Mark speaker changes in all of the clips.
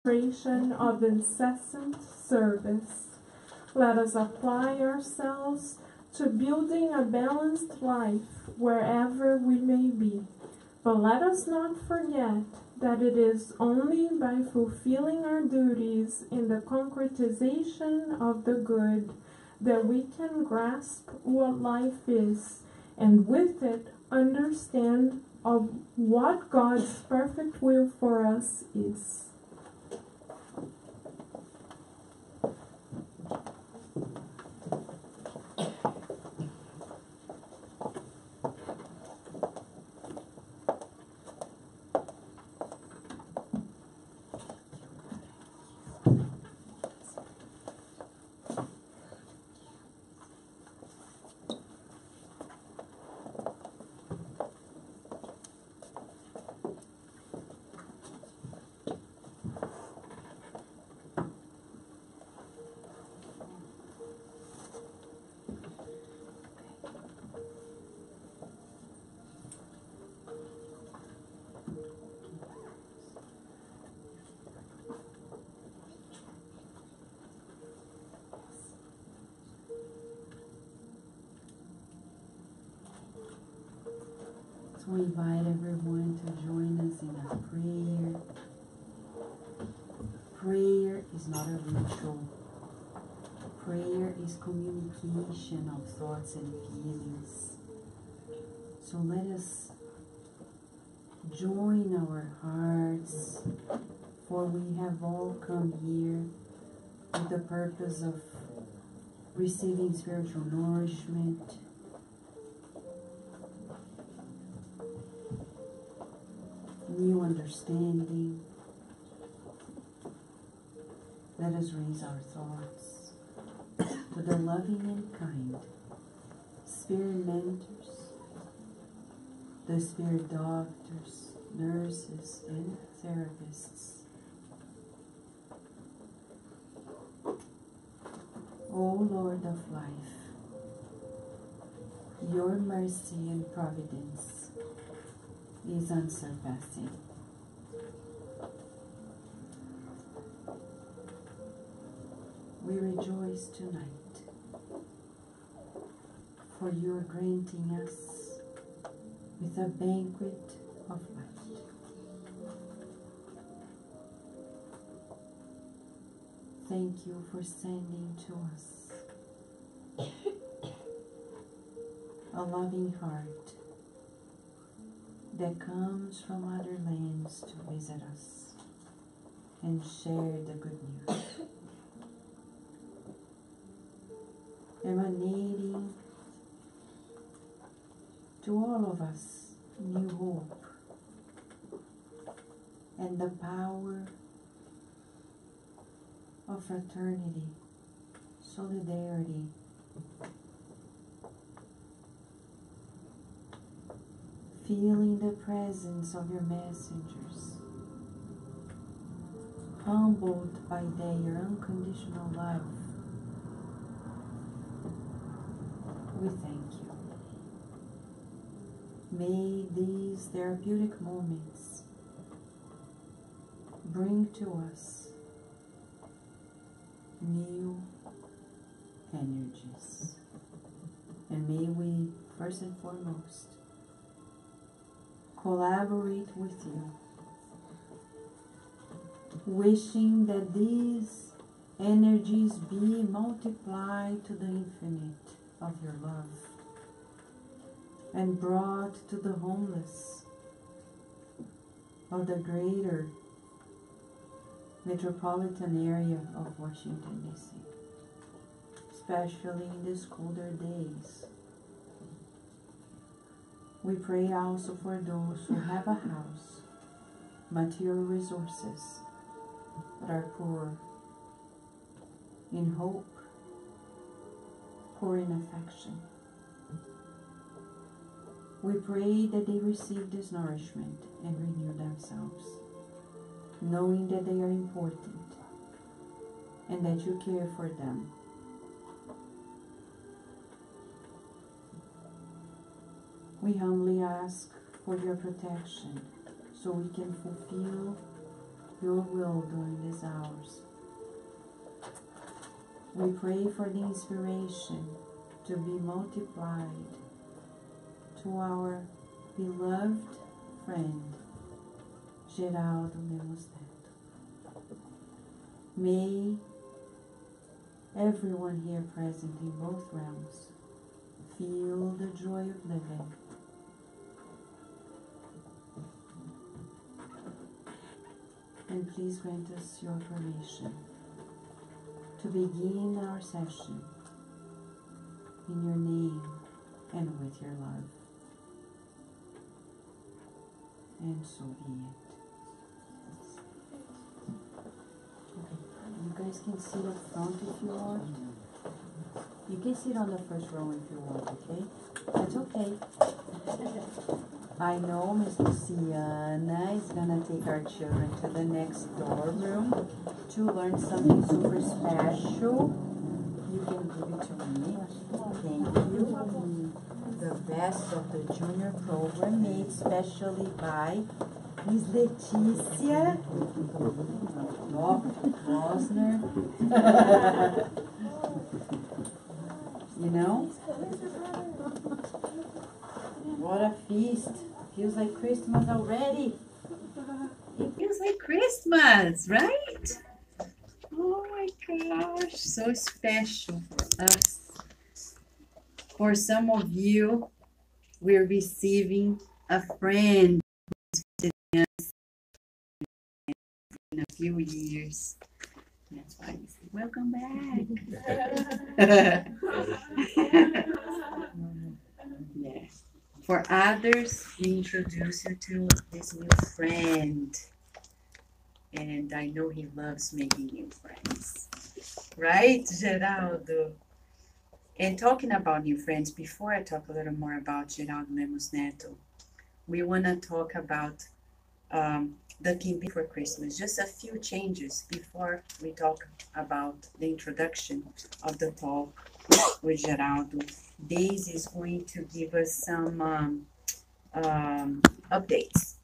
Speaker 1: demonstration of incessant service. Let us apply ourselves to building a balanced life wherever we may be. But let us not forget that it is only by fulfilling our duties in the concretization of the good that we can grasp what life is, and with it understand of what God's perfect will for us is.
Speaker 2: We invite everyone to join us in a prayer. Prayer is not a ritual. Prayer is communication of thoughts and feelings. So let us join our hearts, for we have all come here with the purpose of receiving spiritual nourishment, new understanding. Let us raise our thoughts to the loving and kind spirit mentors, the spirit doctors, nurses, and therapists. O Lord of life, your mercy and providence is unsurpassing. We rejoice tonight, for you are granting us with a banquet of light. Thank you for sending to us a loving heart that comes from other lands to visit us and share the good news, emanating to all of us new hope and the power of fraternity, solidarity, feeling the presence of your messengers, humbled by their unconditional love. We thank you. May these therapeutic moments bring to us new energies. And may we, first and foremost, collaborate with you, wishing that these energies be multiplied to the infinite of your love and brought to the homeless of the greater metropolitan area of Washington, D.C., especially in these colder days. We pray also for those who have a house, material resources, but are poor in hope, poor in affection. We pray that they receive this nourishment and renew themselves, knowing that they are important and that you care for them. We humbly ask for your protection so we can fulfill your will during these hours. We pray for the inspiration to be multiplied to our beloved friend, Geraldo Lemos Netto. May everyone here present in both realms feel the joy of living. And please grant us your permission to begin our session in your name and with your love. And so be it. Okay. You guys can sit up front if you want. You can sit on the first row if you want, okay? That's okay. I know Miss Luciana is gonna take our children to the next door room to learn something super special. You can give it to me. Thank you. The best of the junior program made specially by Miss Leticia Rosner. You know? What a feast. Feels like Christmas already. It feels like Christmas, right? Oh my gosh, so special for us. For some of you, we're receiving a friend visiting us in a few years. That's why we say, welcome back. Yes. For others, we introduce you to this new friend. And I know he loves making new friends. Right, Geraldo? And talking about new friends, before I talk a little more about Geraldo Lemos Netto, we want to talk about the campaign for Christmas. Just a few changes before we talk about the introduction of the talk with Geraldo. Daisy is going to give us some updates,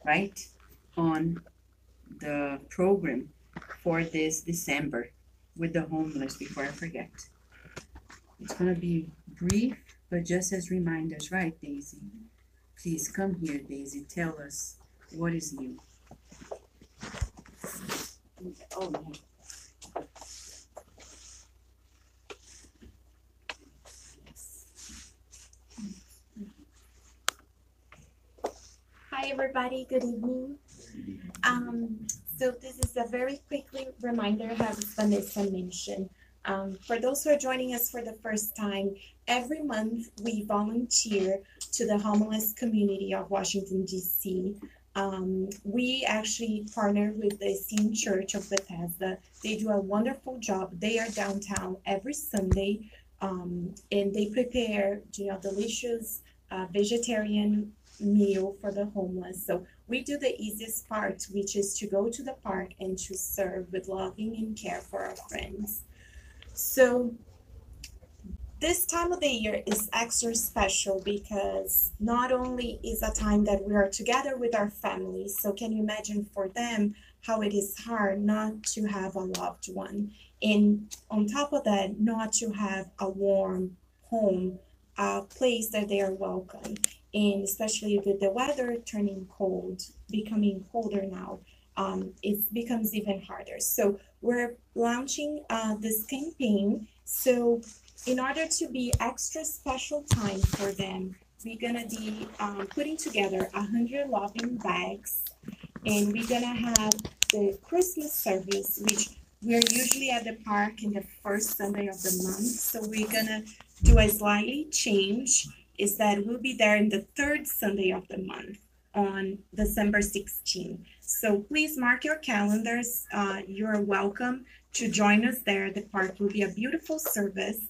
Speaker 2: right, on the program for this December with the homeless before I forget. It's going to be brief, but just as reminders, right, Daisy? Please come here, Daisy. Tell us what is new. Oh, no.
Speaker 3: Hi, everybody. Good evening. So this is a very quickly reminder, as Vanessa mentioned. For those who are joining us for the first time, every month we volunteer to the homeless community of Washington, D.C. We actually partner with the Scene Church of Bethesda. They do a wonderful job. They are downtown every Sunday, and they prepare, delicious vegetarian meal for the homeless. So we do the easiest part, which is to go to the park and to serve with loving and care for our friends. So this time of the year is extra special because not only is a time that we are together with our families, so can you imagine for them how it is hard not to have a loved one, and on top of that, not to have a warm home, a place that they are welcome. And especially with the weather turning cold, becoming colder now, it becomes even harder. So we're launching this campaign. So in order to be extra special time for them, we're gonna be putting together 100 loving bags, and we're gonna have the Christmas service, which we're usually at the park in the first Sunday of the month. So we're gonna do a slightly change, is that we'll be there in the third Sunday of the month on December 16th. So please mark your calendars. You're welcome to join us there. The park will be a beautiful service.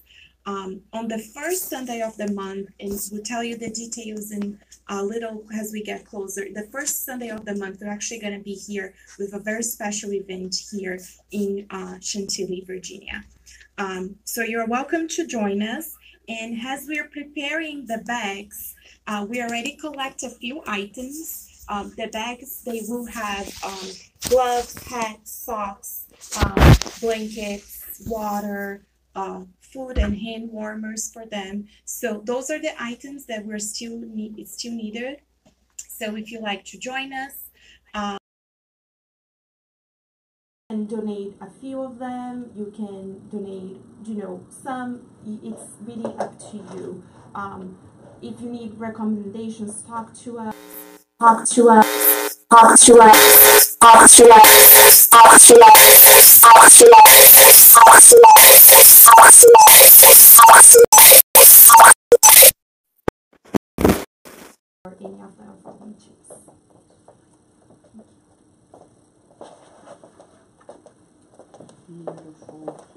Speaker 3: On the first Sunday of the month, and we'll tell you the details in a little as we get closer. The first Sunday of the month, we're actually going to be here with a very special event here in Chantilly, Virginia. So you're welcome to join us. And as we're preparing the bags, we already collect a few items. The bags, they will have gloves, hats, socks, blankets, water, food and hand warmers for them. So those are the items that we're still needed. So if you'd like to join us,
Speaker 1: and donate a few of them. You can donate, some. It's really up to you. If you need recommendations, talk to us. Talk to us. Talk to us. Talk to us. Talk to us. Talk to us. Talk to us. Talk to us. Talk to us. Or any of the volunteers.
Speaker 2: Beautiful.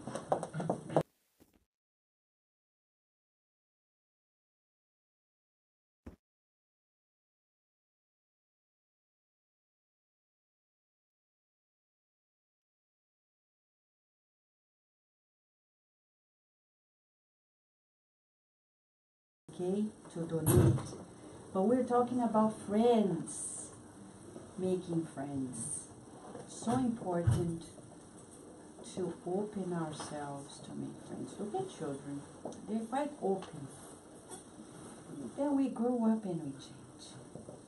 Speaker 4: Okay, to donate. But we're talking about friends, making friends. So important to open ourselves to make friends. Look at children, they're quite open. Then we grow up and we change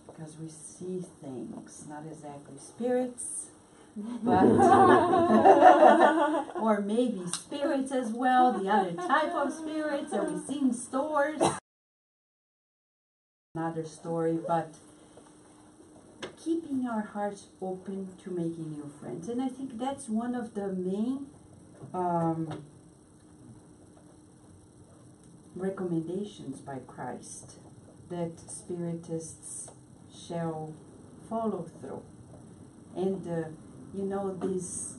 Speaker 4: because we see things, not exactly spirits, but or maybe spirits as well, the other type of spirits that we see in stores. Another story, but keeping our hearts open to making new friends. And I think that's one of the main recommendations by Christ that Spiritists shall follow through. And, this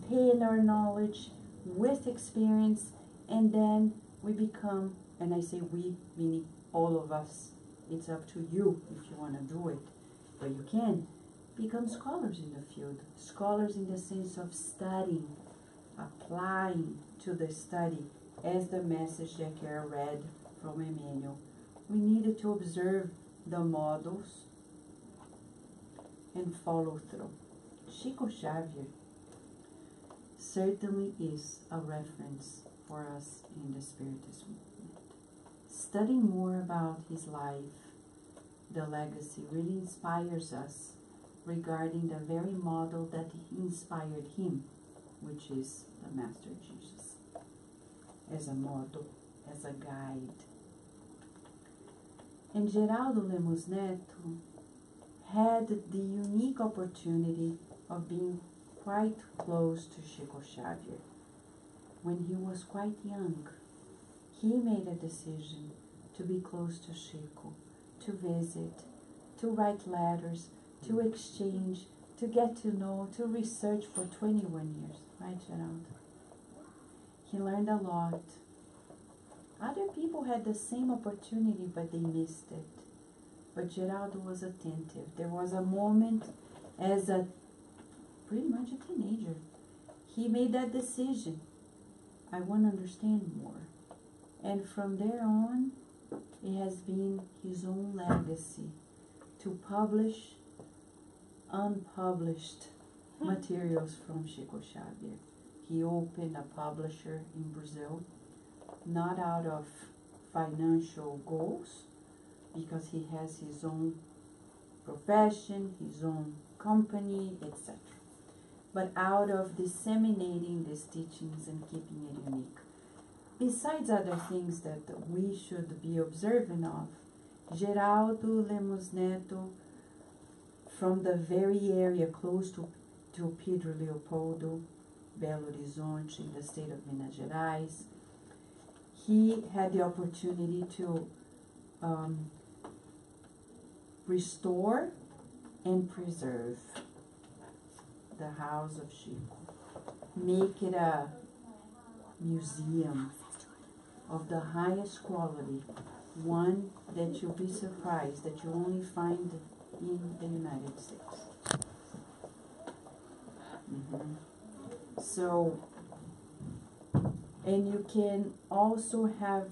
Speaker 4: expand our knowledge with experience, and then we become, and I say we, meaning all of us, it's up to you if you want to do it, but you can become scholars in the field. Scholars in the sense of studying, applying to the study, as the message that Carol read from Emmanuel. We needed to observe the models and follow through. Chico Xavier certainly is a reference for us in the Spiritist movement. Studying more about his life, the legacy, really inspires us regarding the very model that inspired him, which is the Master Jesus, as a model, as a guide. And Geraldo Lemos Netto had the unique opportunity of being quite close to Chico Xavier. When he was quite young, he made a decision to be close to Chico, to visit, to write letters, to exchange, to get to know, to research for 21 years. Right, Geraldo? He learned a lot. Other people had the same opportunity, but they missed it. But Geraldo was attentive. There was a moment as pretty much a teenager, he made that decision. I want to understand more. And from there on, it has been his own legacy to publish unpublished materials from Chico Xavier. He opened a publisher in Brazil, not out of financial goals, because he has his own profession, his own company, etc., but out of disseminating these teachings and keeping it unique. Besides other things that we should be observant of, Geraldo Lemos Netto, from the very area close to Pedro Leopoldo, Belo Horizonte, in the state of Minas Gerais, he had the opportunity to restore and preserve the house of Chico, make it a museum of the highest quality, one that you'll be surprised that you only find in the United States. So, and you can also have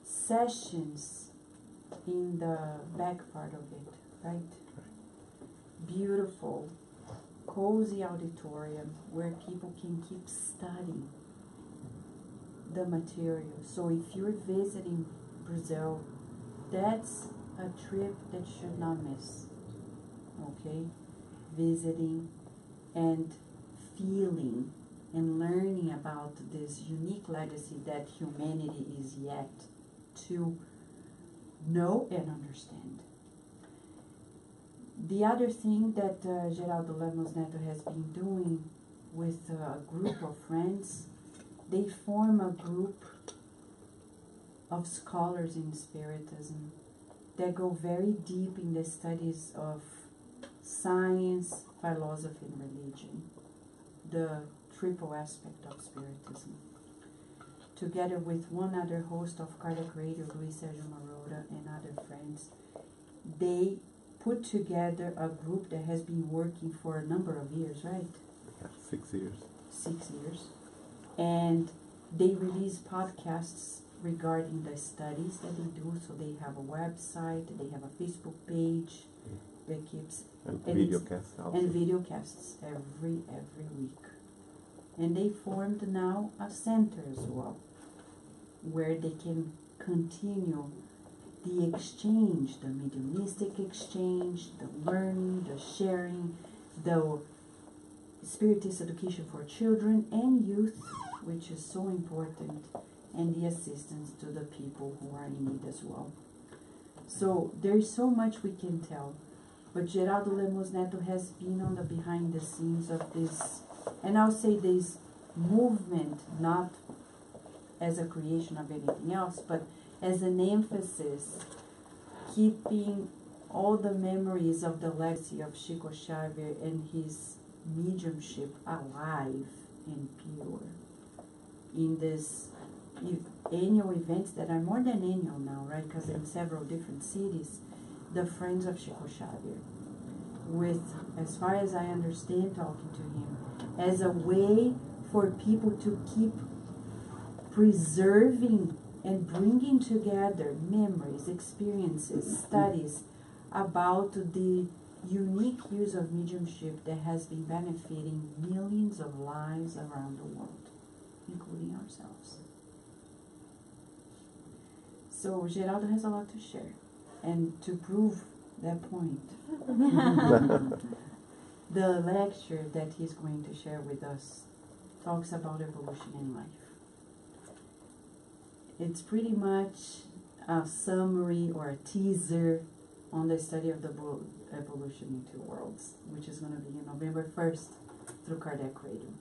Speaker 4: sessions in the back part of it, right? Beautiful, cozy auditorium where people can keep studying the material. So if you're visiting Brazil, that's a trip that you should not miss. Okay? Visiting and feeling and learning about this unique legacy that humanity is yet to know and understand. The other thing that Geraldo Lemos Netto has been doing with a group of friends, they form a group of scholars in Spiritism that go very deep in the studies of science, philosophy, and religion, the triple aspect of Spiritism. Together with one other host of Cardiac Radio, Luis Sergio Maroda, and other friends, they put together a group that has been working for a number of years, right?
Speaker 5: Yeah, 6 years.
Speaker 4: 6 years. And they release podcasts regarding the studies that they do. So they have a website, they have a Facebook page that keeps...
Speaker 5: And videocasts also.
Speaker 4: And videocasts every week. And they formed now a center as well, where they can continue the exchange, the mediumistic exchange, the learning, the sharing, the Spiritist education for children and youth, which is so important, and the assistance to the people who are in need as well. So there is so much we can tell, but Geraldo Lemos Netto has been on the behind the scenes of this, and I'll say this movement, not as a creation of anything else, but as an emphasis, keeping all the memories of the legacy of Chico Xavier and his mediumship alive and pure in this annual events that are more than annual now, right? Because in several different cities, the Friends of Chico Xavier, with, as far as I understand talking to him, as a way for people to keep preserving and bringing together memories, experiences, studies about the unique use of mediumship that has been benefiting millions of lives around the world, including ourselves. So Geraldo has a lot to share, and to prove that point, the lecture that he's going to share with us talks about evolution in life. It's pretty much a summary or a teaser on the study of the book Evolution in Two Worlds, which is going to be on November 1st through Cardiac Radio.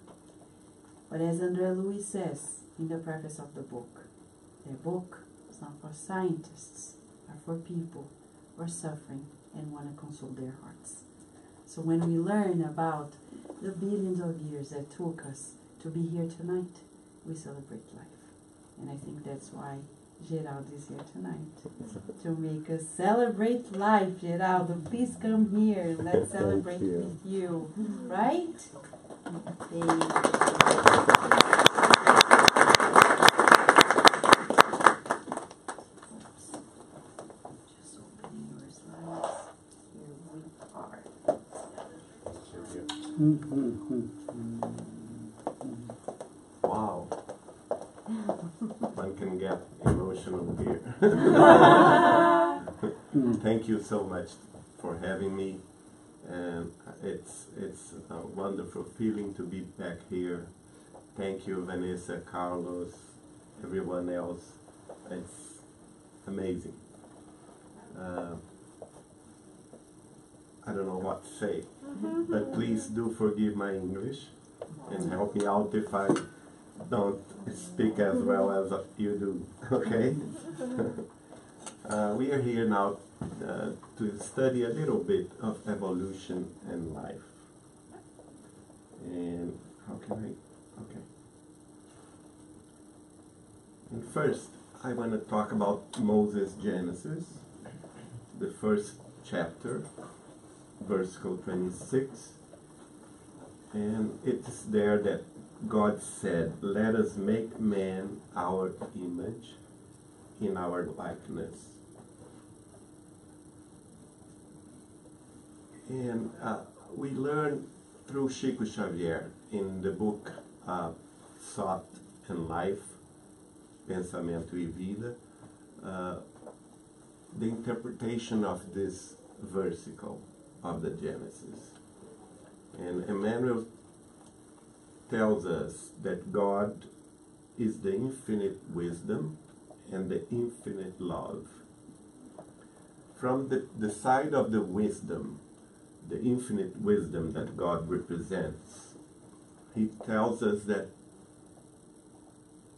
Speaker 4: But as André Louis says in the preface of the book is not for scientists, but for people who are suffering and want to console their hearts. So when we learn about the billions of years that took us to be here tonight, we celebrate life. And I think that's why Geraldo is here tonight, to make us celebrate life. Geraldo, please come here. Let's celebrate with you. Right? Just opening your slides. Here we are.
Speaker 5: Wow. One can get emotional here. Thank you so much for having me, and it's a wonderful feeling to be back here. Thank you, Vanessa, Carlos, everyone else. It's amazing. I don't know what to say, but please do forgive my English and help me out if I don't speak as well as you do, okay? We are here now to study a little bit of evolution and life. And how can I, okay. And first, I want to talk about Moses' Genesis, the first chapter, verse 26. And it's there that God said, "Let us make man our image in our likeness." And we learn through Chico Xavier in the book Thought and Life, Pensamento e Vida, the interpretation of this versicle of the Genesis. And Emmanuel tells us that God is the infinite wisdom and the infinite love. From the side of the wisdom, the infinite wisdom that God represents, he tells us that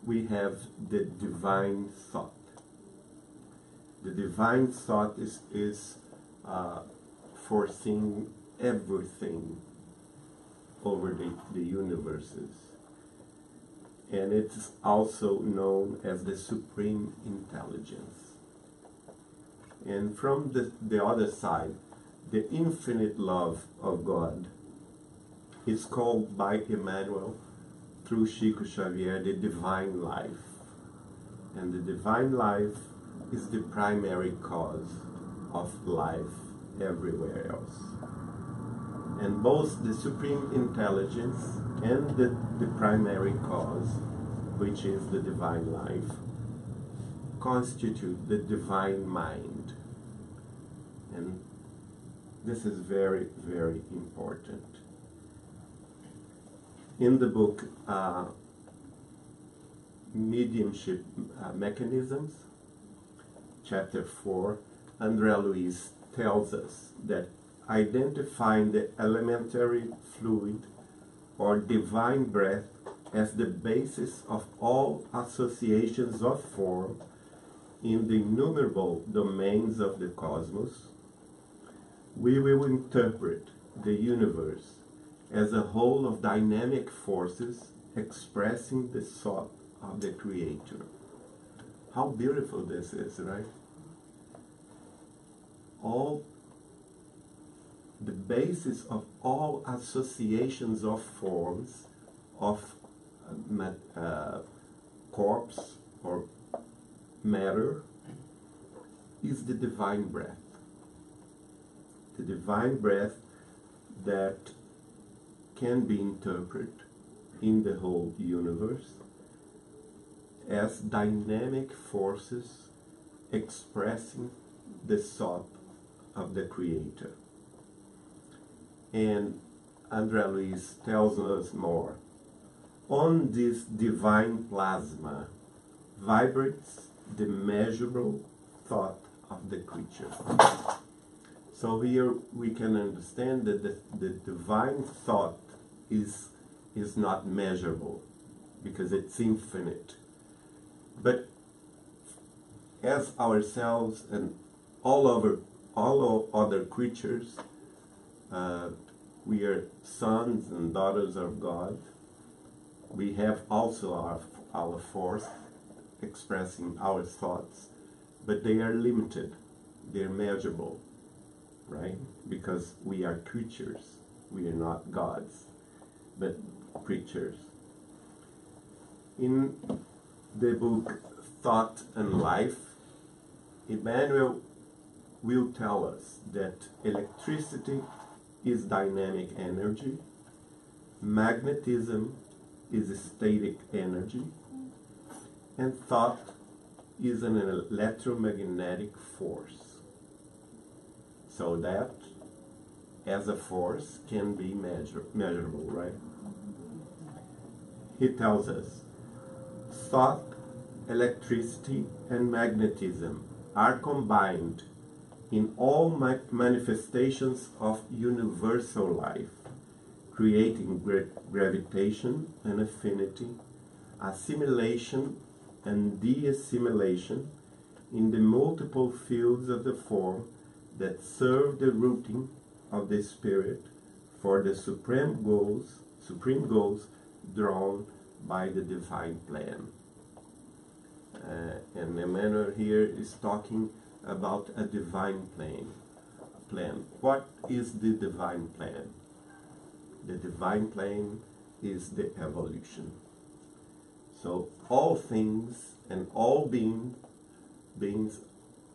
Speaker 5: we have the divine thought. The divine thought is foreseeing everything over the universes. And it's also known as the supreme intelligence. And from the other side, the infinite love of God is called by Emmanuel through Chico Xavier the divine life. And the divine life is the primary cause of life everywhere else. And both the supreme intelligence and the primary cause, which is the divine life, constitute the divine mind. And this is very, very important. In the book Mediumship Mechanisms, chapter 4, André Luiz tells us that identifying the elementary fluid or divine breath as the basis of all associations of form in the innumerable domains of the cosmos, we will interpret the universe as a whole of dynamic forces expressing the thought of the Creator. How beautiful this is, right? The basis of all associations of forms of corpse or matter is the divine breath. The divine breath that can be interpreted in the whole universe as dynamic forces expressing the thought of the Creator. And André Luiz tells us more. On this divine plasma vibrates the measurable thought of the creature. So here we can understand that the divine thought is not measurable because it's infinite. But as ourselves and all other creatures, we are sons and daughters of God. We have also our force expressing our thoughts, but they are limited. They're measurable, right? Because we are creatures. We are not gods, but creatures. In the book Thought and Life, Emmanuel will tell us that electricity is dynamic energy, magnetism is static energy, and thought is an electromagnetic force. So that, as a force, can be measurable, right? He tells us, thought, electricity, and magnetism are combined in all manifestations of universal life, creating gravitation and affinity, assimilation and de-assimilation in the multiple fields of the form that serve the routing of the spirit for the supreme goals drawn by the divine plan. And Emmanuel here is talking about a divine plan. What is the divine plan? The divine plan is the evolution. So all things and all beings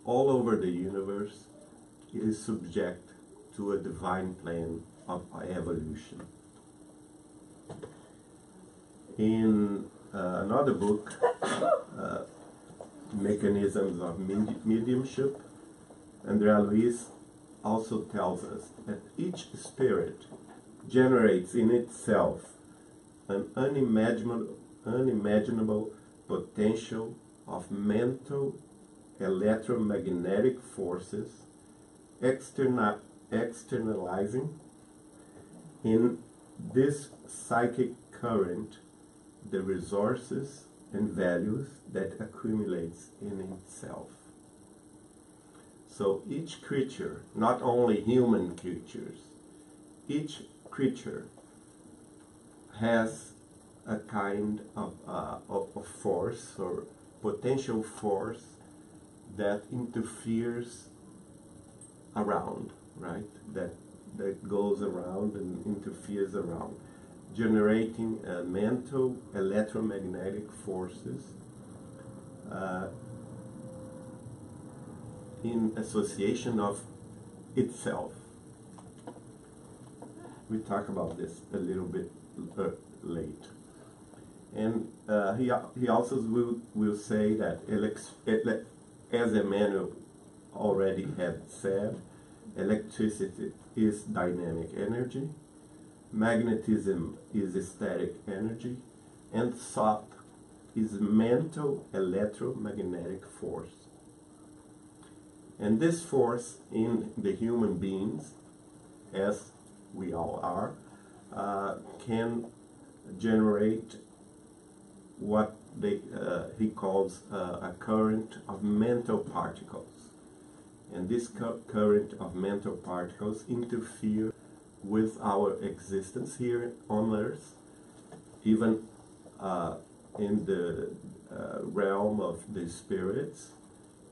Speaker 5: all over the universe is subject to a divine plan of evolution. In another book, Mechanisms of Mediumship, Andrea Luiz also tells us that each spirit generates in itself an unimaginable potential of mental electromagnetic forces externalizing in this psychic current the resources and values that accumulates in itself. So each creature, not only human creatures, each creature has a kind of force or potential force that interferes around, right? That goes around and interferes around, generating mental electromagnetic forces in association of itself. We talk about this a little bit late. And he also will say that, as Emmanuel already had said, electricity is dynamic energy, magnetism is static energy, and thought is mental electromagnetic force. And this force in the human beings, as we all are, can generate what he calls a current of mental particles. And this current of mental particles interfere with our existence here on Earth, even in the realm of the spirits,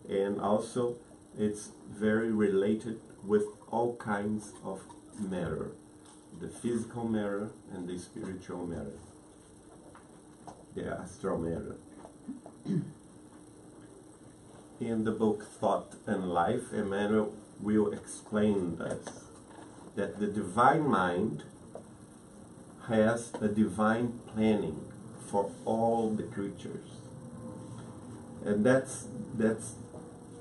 Speaker 5: and also it's very related with all kinds of matter, the physical matter and the spiritual matter, the astral matter. In the book Thought and Life, Emmanuel will explain this, that the divine mind has a divine planning for all the creatures. And that's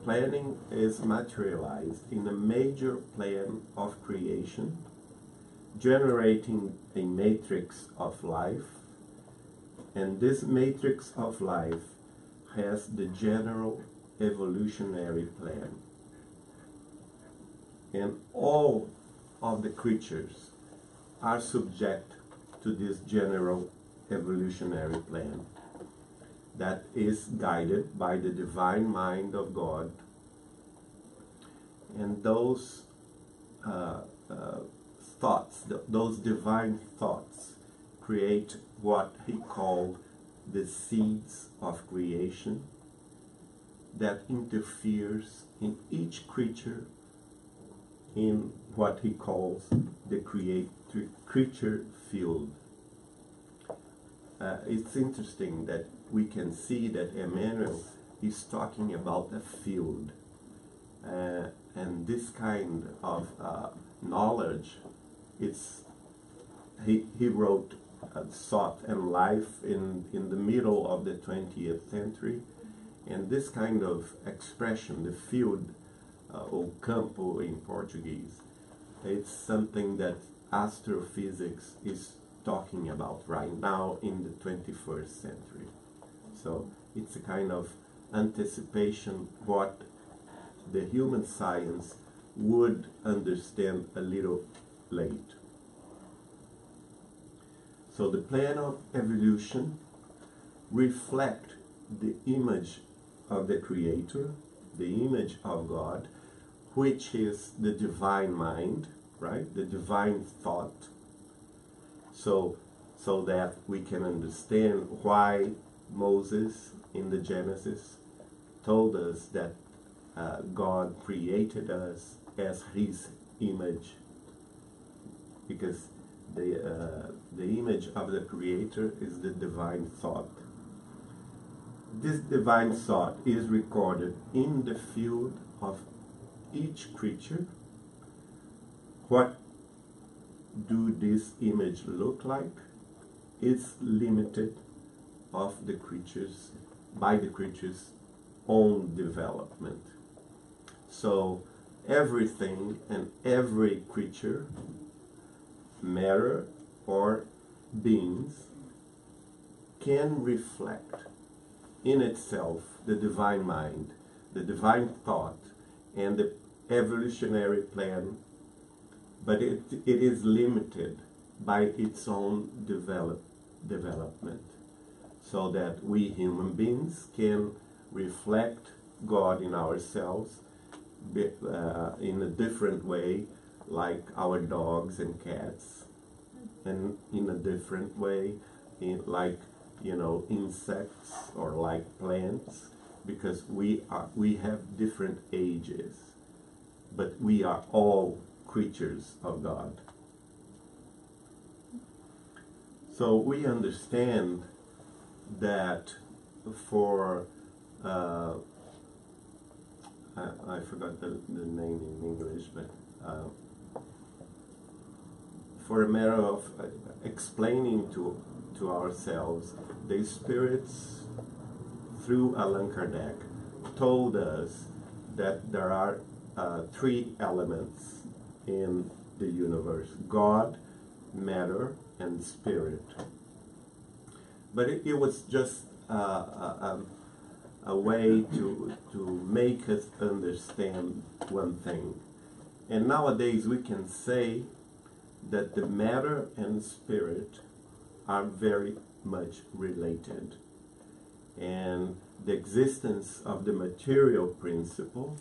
Speaker 5: planning is materialized in a major plan of creation, generating a matrix of life, and this matrix of life has the general evolutionary plan. And all of the creatures are subject to this general evolutionary plan that is guided by the divine mind of God. And those thoughts, those divine thoughts, create what he called the seeds of creation that interferes in each creature in what he calls the creature field. It's interesting that we can see that Emmanuel is talking about a field, and this kind of knowledge, he wrote Thought and Life in the middle of the 20th century, and this kind of expression, the field, or campo in Portuguese, it's something that astrophysics is talking about right now in the 21st century. So it's a kind of anticipation what the human science would understand a little late. So the plan of evolution reflects the image of the Creator, the image of God, which is the divine mind, right? The divine thought. So that we can understand why Moses in the Genesis told us that God created us as His image, because the image of the Creator is the divine thought. This divine thought is recorded in the field of each creature. What do this image look like? It's limited of the creatures by the creature's own development. So everything and every creature, matter or beings, can reflect in itself the divine mind, the divine thought, and the evolutionary plan, but it is limited by its own development, so that we human beings can reflect God in ourselves in a different way, like our dogs and cats, and in a different way, like insects or like plants, because we have different ages, but we are all creatures of God. So we understand that for I forgot the name in English, but for a matter of explaining to ourselves, the spirits, through Allan Kardec, told us that there are three elements in the universe: God, matter, and spirit. But it was just a way to make us understand one thing. And nowadays we can say that the matter and spirit are very much related. And the existence of the material principle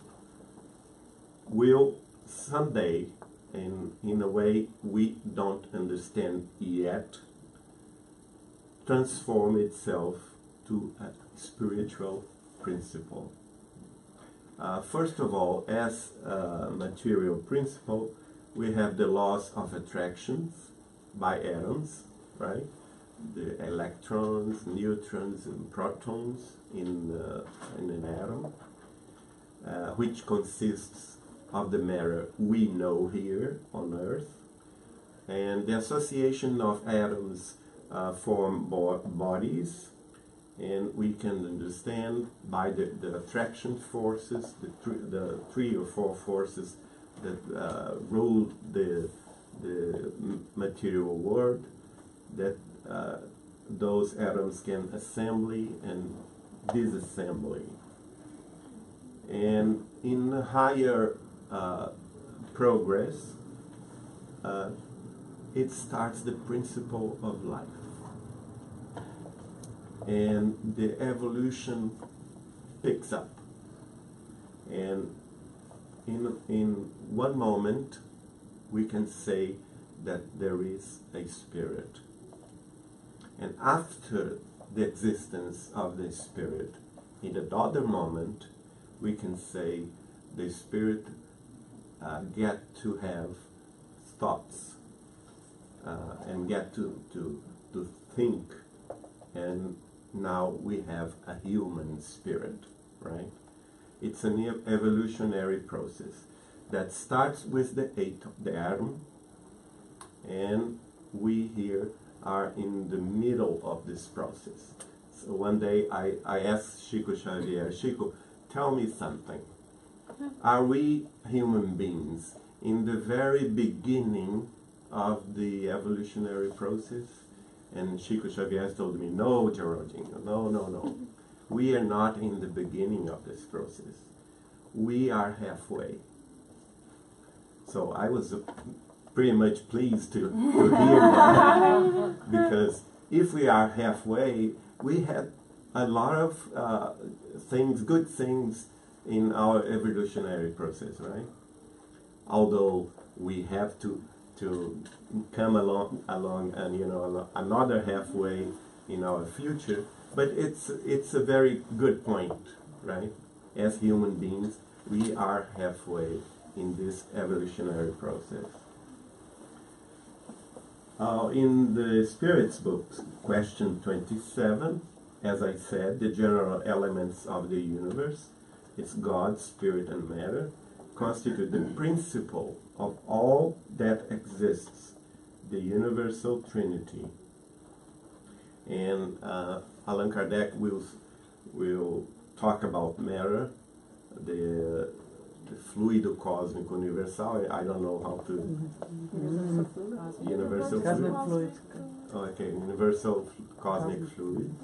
Speaker 5: will someday, in a way we don't understand yet, transform itself to a spiritual principle. First of all, as a material principle, we have the laws of attractions by atoms, right? The electrons, neutrons, and protons in an atom, which consists of the matter we know here on Earth. And the association of atoms form bodies, and we can understand by the attraction forces, the three or four forces that rule the material world, that those atoms can assembly and disassembly. And in higher progress, it starts the principle of life. And the evolution picks up. And in one moment, we can say that there is a spirit. And after the existence of the spirit, in another moment, we can say the spirit get to have thoughts and get to think, and now we have a human spirit, right? It's an evolutionary process that starts with the atom, and we here are in the middle of this process. So one day I asked Chico Xavier, Chico, tell me something. Are we human beings in the very beginning of the evolutionary process? And Chico Xavier told me, no, Geraldinho, no. We are not in the beginning of this process. We are halfway. So I was pretty much pleased to hear that, because if we are halfway, we had a lot of good things in our evolutionary process, right? Although we have to come along and another halfway in our future. But it's a very good point, right? As human beings, we are halfway in this evolutionary process. In the Spirits book, question 27, as I said, the general elements of the universe, it's God, spirit, and matter, constitute the principle of all that exists, the universal trinity. And Allan Kardec will talk about matter, the fluido cosmic universal. I don't know how to... Universal fluid. Okay, universal cosmic fluid,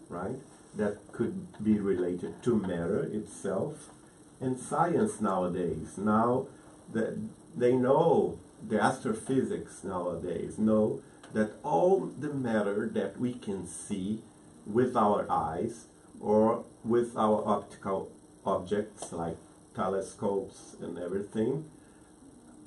Speaker 5: right? That could be related to matter itself. And science nowadays, now that they know, the astrophysics nowadays know that all the matter that we can see with our eyes or with our optical objects like telescopes and everything,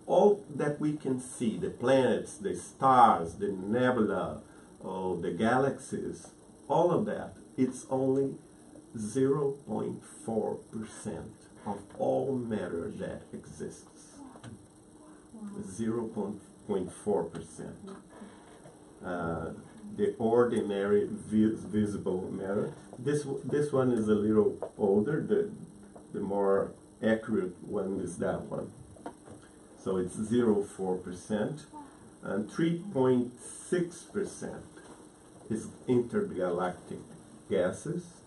Speaker 5: all that we can see, the planets, the stars, the nebula, the galaxies, all of that, it's only 0.4% of all matter that exists. 0.4%. The ordinary visible matter. This one is a little older. The more accurate one is that one. So it's 0.4%, and 3.6% is intergalactic gases.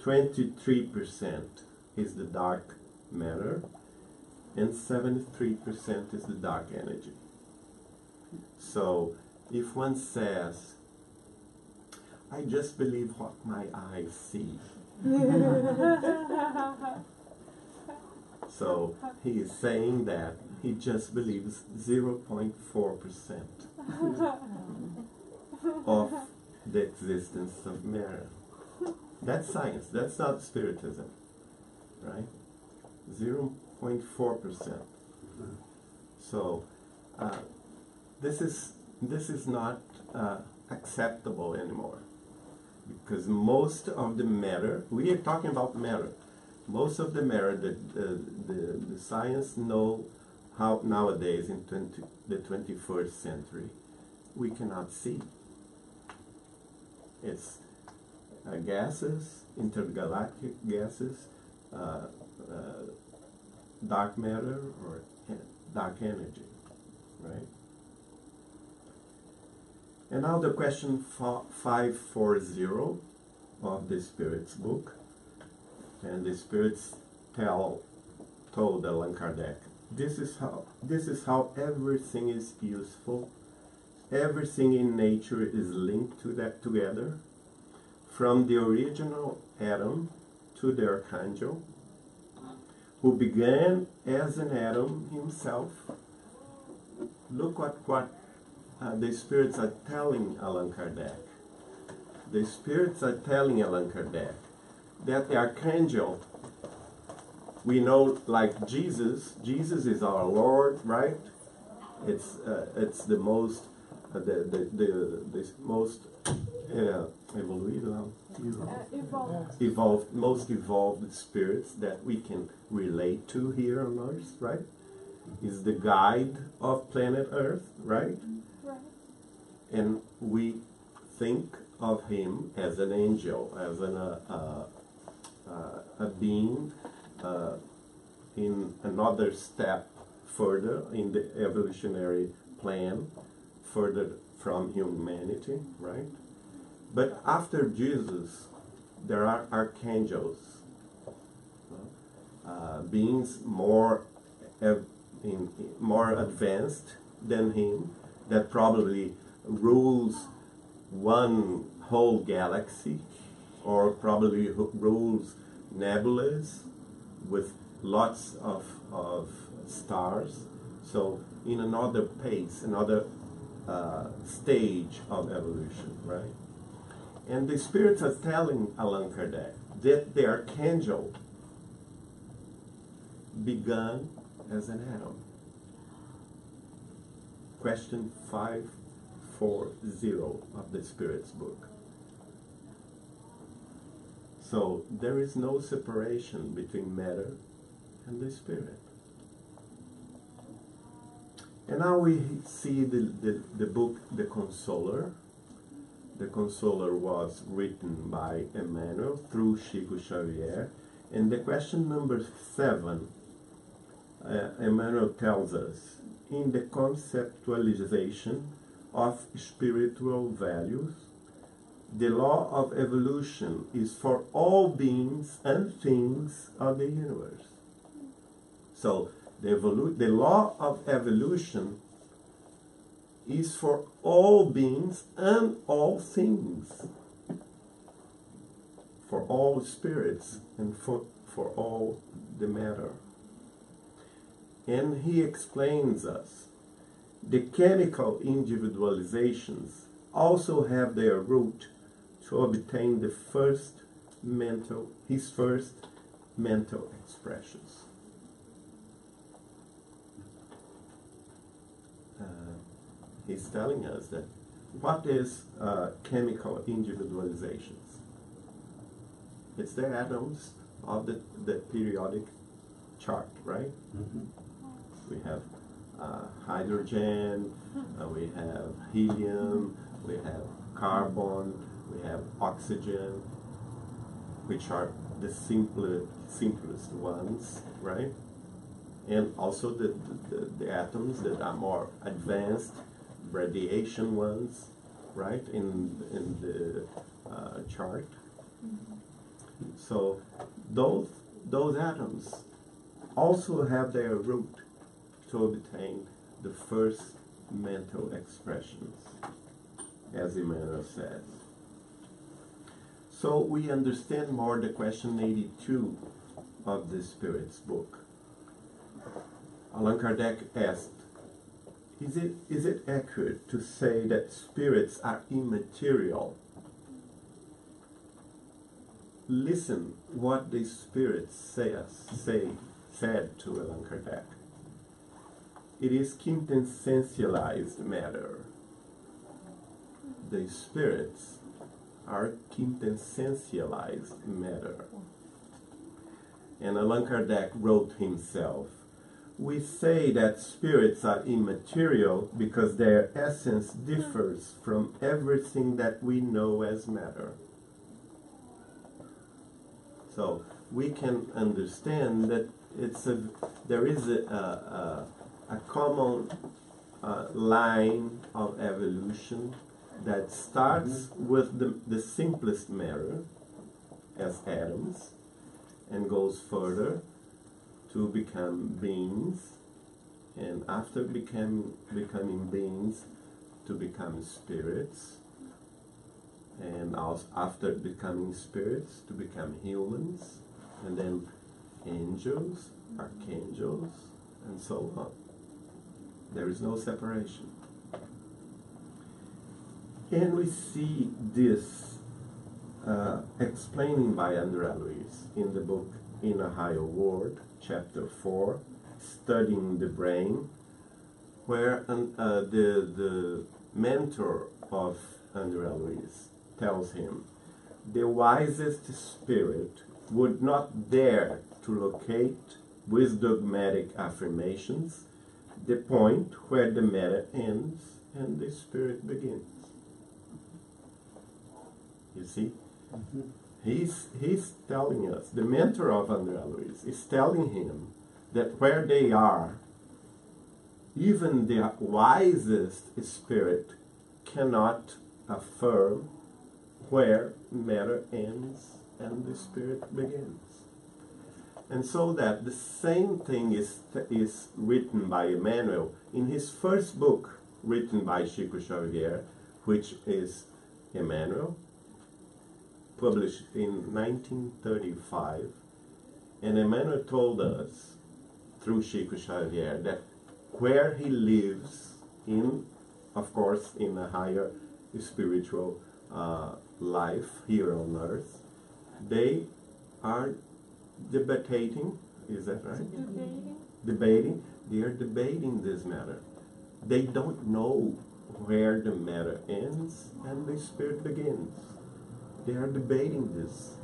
Speaker 5: 23% is the dark matter, and 73% is the dark energy. So if one says, I just believe what my eyes see. So he is saying that he just believes 0.4% of the existence of matter. That's science, that's not spiritism, right? 0.4%. So this is not acceptable anymore, because most of the matter, we are talking about matter, most of the matter that the science know how nowadays in the 21st century we cannot see. It's gases, intergalactic gases, dark matter or dark energy, right? And now the question 540 of the Spirits book. And the Spirits told Allan Kardec, this is how everything is useful. Everything in nature is linked to that together, from the original atom to the archangel, who began as an atom himself. Look what the Spirits are telling Allan Kardec. The Spirits are telling Allan Kardec that the archangel, we know, like Jesus is our Lord, right? It's the most most evolved spirits that we can relate to here on Earth, right? Is the guide of planet Earth, right?
Speaker 1: Right.
Speaker 5: And we think of him as an angel, as a being in another step further in the evolutionary plan, further from humanity, right? But after Jesus, there are archangels, beings more advanced than him, that probably rules one whole galaxy, or probably rules nebulas with lots of stars. So in another pace, another stage of evolution, right? And the Spirits are telling Allan Kardec that the archangel began as an atom. Question 840 of the Spirits book. So there is no separation between matter and the spirit. And now we see the book, The Consoler. The Consoler was written by Emmanuel through Chico Xavier. And the question number 7, Emmanuel tells us, in the conceptualization of spiritual values, the law of evolution is for all beings and things of the universe. So the law of evolution is for all beings and all things, for all spirits and for all the matter. And he explains us, the chemical individualizations also have their root to obtain his first mental expressions. He's telling us that what is chemical individualizations? It's the atoms of the periodic chart, right?
Speaker 6: Mm-hmm.
Speaker 5: We have hydrogen, we have helium, we have carbon, we have oxygen, which are the simplest ones, right? And also the atoms that are more advanced, radiation ones, right, in the chart. So those atoms also have their root to obtain the first mental expressions, as Emmanuel says. So we understand more the question 82 of the Spirits book. Allan Kardec asked, is it accurate to say that spirits are immaterial? Listen what the spirits said to Allan Kardec. It is quintessentialized matter. The spirits are quintessentialized matter. And Allan Kardec wrote himself, we say that spirits are immaterial because their essence differs from everything that we know as matter. So we can understand that there is a common line of evolution that starts with the simplest matter as atoms and goes further to become beings, and after becoming beings to become spirits, and also after becoming spirits to become humans, and then angels, archangels, and so on. There is no separation. And we see this explaining by André Luiz in the book In a Higher World, Chapter 4, Studying the Brain, where the mentor of André Luiz tells him, the wisest spirit would not dare to locate with dogmatic affirmations the point where the matter ends and the spirit begins. You see?
Speaker 6: Mm-hmm.
Speaker 5: He's telling us, the mentor of André Luiz is telling him that where they are, even the wisest spirit cannot affirm where matter ends and the spirit begins. And so that the same thing is written by Emmanuel in his first book, written by Chico Xavier, which is Emmanuel, published in 1935. And Emmanuel told us, through Chico Xavier, that where he lives in, of course, in a higher spiritual life here on earth, they are debating, is that right? Debating. They are debating this matter. They don't know where the matter ends and the spirit begins. They are debating this.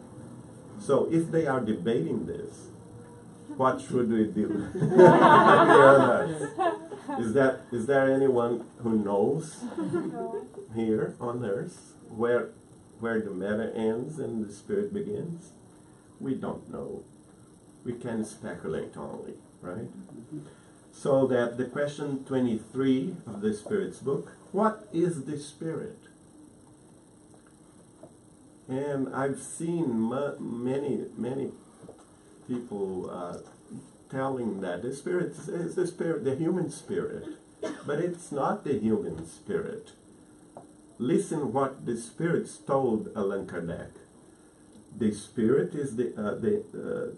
Speaker 5: So if they are debating this, what should we do? Is there anyone who knows here on earth where the matter ends and the spirit begins? We don't know. We can speculate only, right? So that the question 23 of the Spirit's book, what is the spirit? And I've seen many people telling that the spirit is the spirit, the human spirit, but it's not the human spirit. Listen what the spirits told Allan Kardec. The spirit is the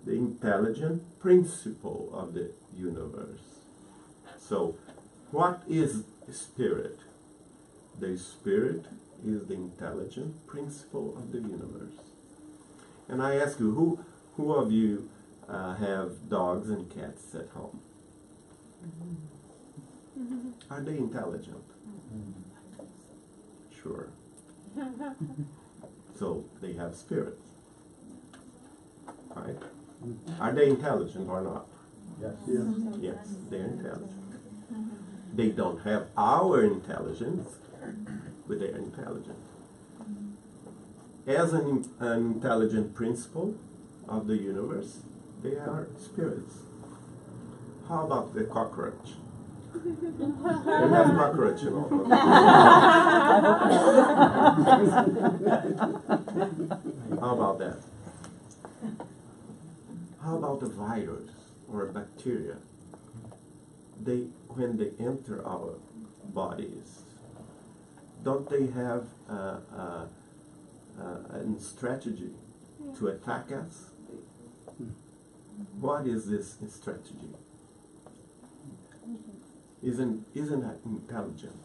Speaker 5: intelligent principle of the universe. So, what is spirit? The spirit is the intelligent principle of the universe. And I ask you, who of you have dogs and cats at home? Are they intelligent? Sure. So they have spirits, right? Are they intelligent or not?
Speaker 6: Yes.
Speaker 5: Yes, they're intelligent. They don't have our intelligence, but they're intelligent. As an intelligent principle of the universe, they are spirits. How about the cockroach? You have cockroach in all. How about that? How about a virus or a bacteria? When they enter our bodies, don't they have a strategy to attack us? What is this strategy? Isn't that intelligent?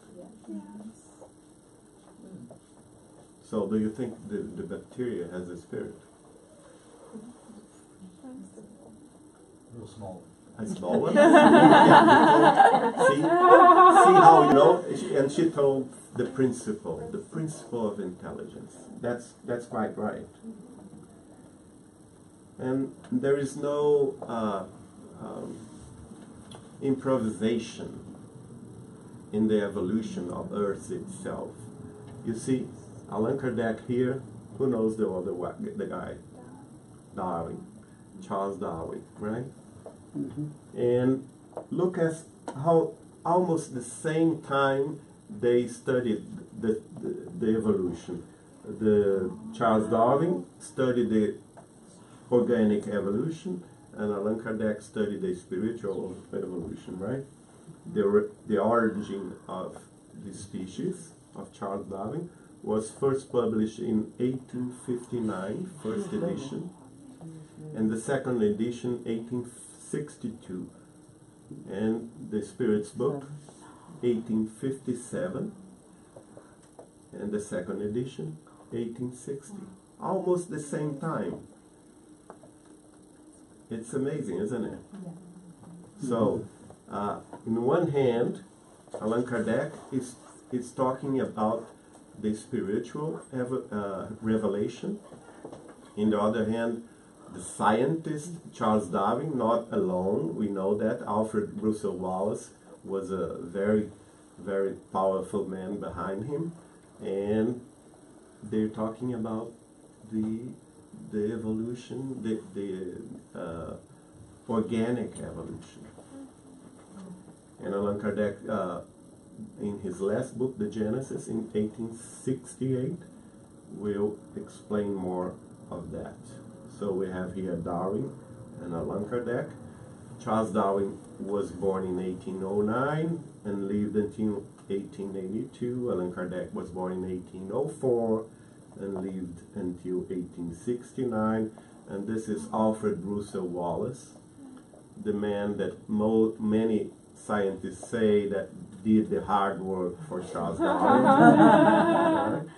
Speaker 5: So do you think the bacteria has a spirit?
Speaker 6: Real small.
Speaker 5: A small one? Yeah. See how you know? And she told the principle of intelligence. That's quite right. And there is no improvisation in the evolution of Earth itself. You see, Allan Kardec here, who knows the guy? Darwin, Charles Darwin, right? And look at how almost the same time they studied the evolution. The Charles Darwin studied the organic evolution, and Allan Kardec studied the spiritual evolution, right? The origin of the species of Charles Darwin was first published in 1859, first edition, and the second edition 1862, and the Spirits book 1857, and the second edition 1860, almost the same time. It's amazing, isn't it? So, in one hand, Allan Kardec is talking about the spiritual revelation. In the other hand, the scientist Charles Darwin, not alone, we know that. Alfred Russel Wallace was a very, very powerful man behind him. And they're talking about the evolution, the organic evolution. And Allan Kardec, in his last book, The Genesis, in 1868, will explain more of that. So we have here Darwin and Allan Kardec. Charles Darwin was born in 1809 and lived until 1882. Allan Kardec was born in 1804 and lived until 1869. And this is Alfred Russel Wallace, the man that many scientists say that did the hard work for Charles Darwin.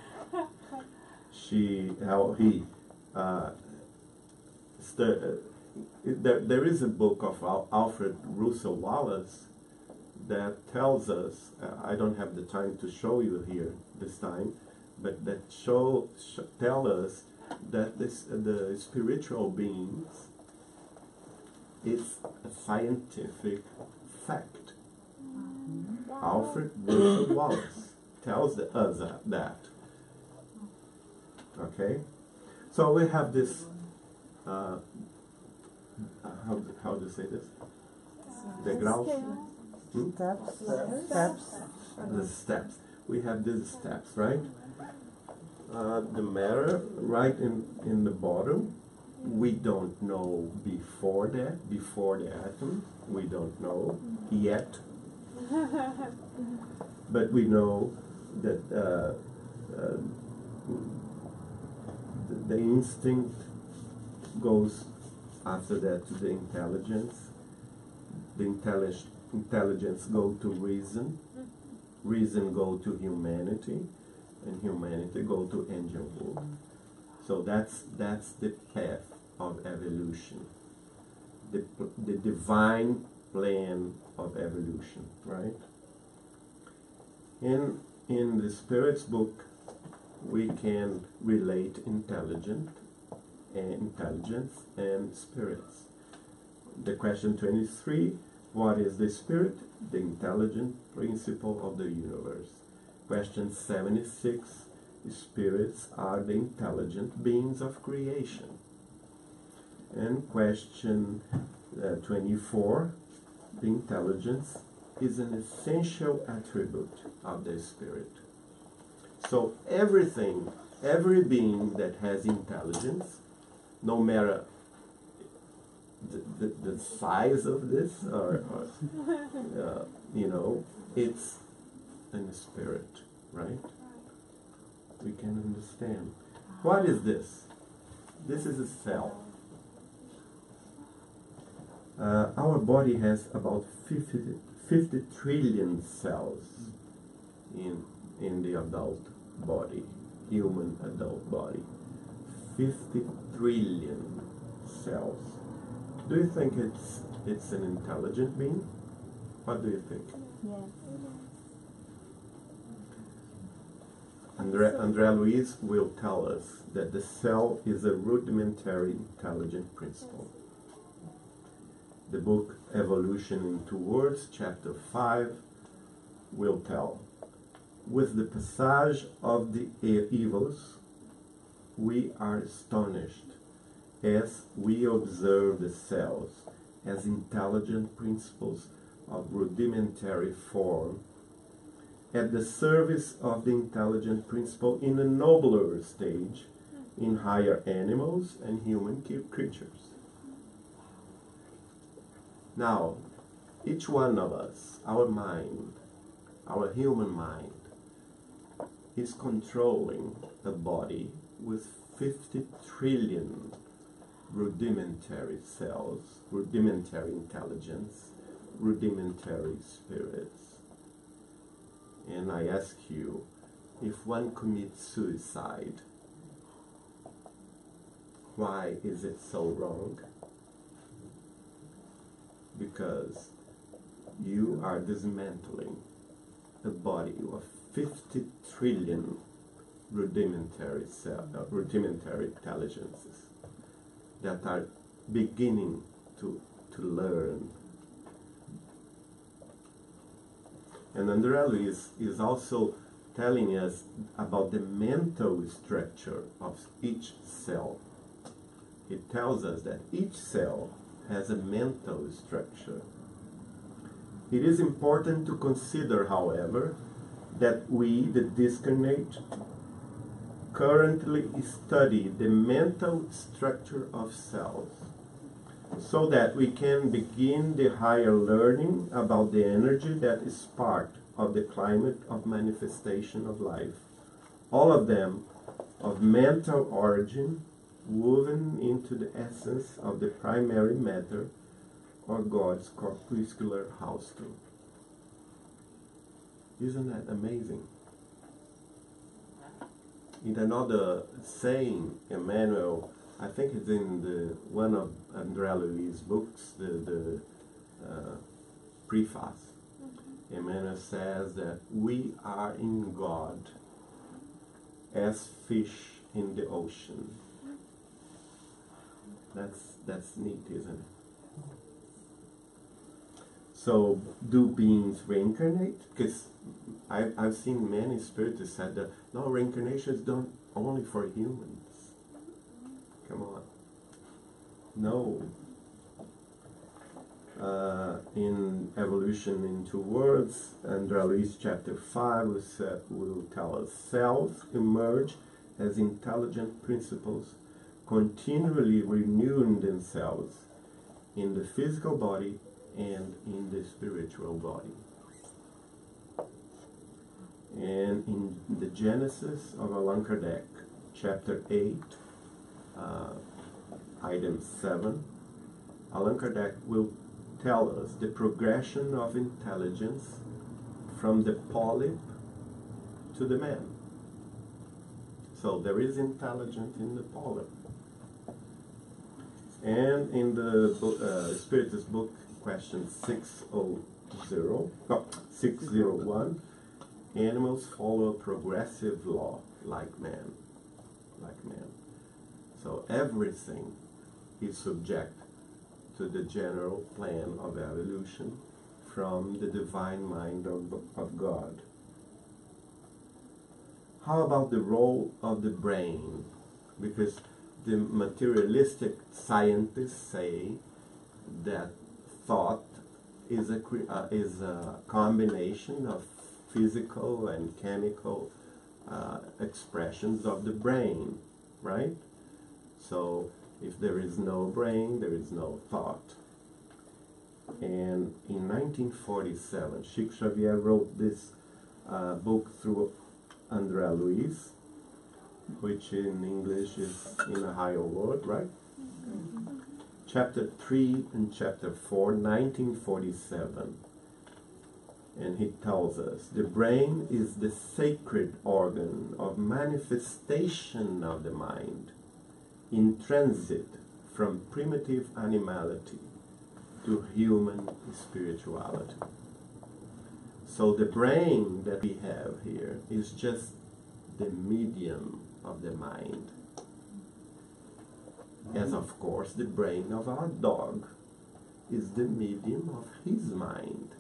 Speaker 5: There is a book of Alfred Russel Wallace that tells us, I don't have the time to show you here this time, but that tell us that the spiritual beings is a scientific fact. Alfred Russel Wallace tells us that. Okay? So we have this, how do you say this? Degraus?
Speaker 1: Steps.
Speaker 5: The steps. We have these steps, right? The matter right in the bottom, we don't know before the atom, we don't know yet. But we know that the instinct goes after that to the intelligence. The intelligence go to reason. Reason go to humanity, and humanity go to angelhood. So that's the path of evolution, the divine plan of evolution, right? In the Spirits book, we can relate intelligence and spirits. The question 23, what is the spirit? The intelligent principle of the universe. Question 76, spirits are the intelligent beings of creation. And question 24, the intelligence is an essential attribute of the spirit. So every being that has intelligence, no matter the size of this, or it's in the spirit, right? We can understand. What is this? This is a cell. Our body has about 50 trillion cells in the adult body, human adult body. 50 trillion cells. Do you think it's an intelligent being? What do you think?
Speaker 1: Yes.
Speaker 5: Andrea Luiz will tell us that the cell is a rudimentary intelligent principle. The book Evolution in 2 Words, chapter 5, will tell, with the passage of the evils, we are astonished as we observe the cells as intelligent principles of rudimentary form at the service of the intelligent principle in a nobler stage in higher animals and human creatures. Now, each one of us, our mind, our human mind, is controlling a body with 50 trillion rudimentary cells, rudimentary intelligence, rudimentary spirits. And I ask you, if one commits suicide, why is it so wrong? Because you are dismantling a body of 50 trillion rudimentary intelligences that are beginning to learn. And Andrea Luiz is also telling us about the mental structure of each cell. He tells us that each cell has a mental structure. It is important to consider, however, that we, the discarnate, currently study the mental structure of cells, so that we can begin the higher learning about the energy that is part of the climate of manifestation of life, all of them of mental origin, woven into the essence of the primary matter or God's corpuscular household. Isn't that amazing? In another saying, Emmanuel, I think it's in one of Andrea Luiz's books, the preface, Emmanuel says that we are in God as fish in the ocean. That's neat, isn't it? So, do beings reincarnate? Because I've seen many spiritists said that no, reincarnation is done only for humans. Come on. No. In Evolution in Two Words, Andrea Luiz chapter 5 will tell us cells emerge as intelligent principles, continually renewing themselves in the physical body and in the spiritual body. And in the Genesis of Allan Kardec, chapter 8, item 7, Allan Kardec will tell us the progression of intelligence from the polyp to the man. So there is intelligence in the polyp. And in the Spiritist book, question 601, animals follow a progressive law like man. So everything is subject to the general plan of evolution from the divine mind of God. How about the role of the brain? Because the materialistic scientists say that thought is a combination of physical and chemical expressions of the brain, right? So if there is no brain, there is no thought. And in 1947, Chico Xavier wrote this book through Andrea Luiz, which in English is In a Higher World, right? Chapter 3 and chapter 4, 1947. And he tells us, the brain is the sacred organ of manifestation of the mind, in transit from primitive animality to human spirituality. So the brain that we have here is just the medium of the mind. As of course the brain of our dog is the medium of his mind,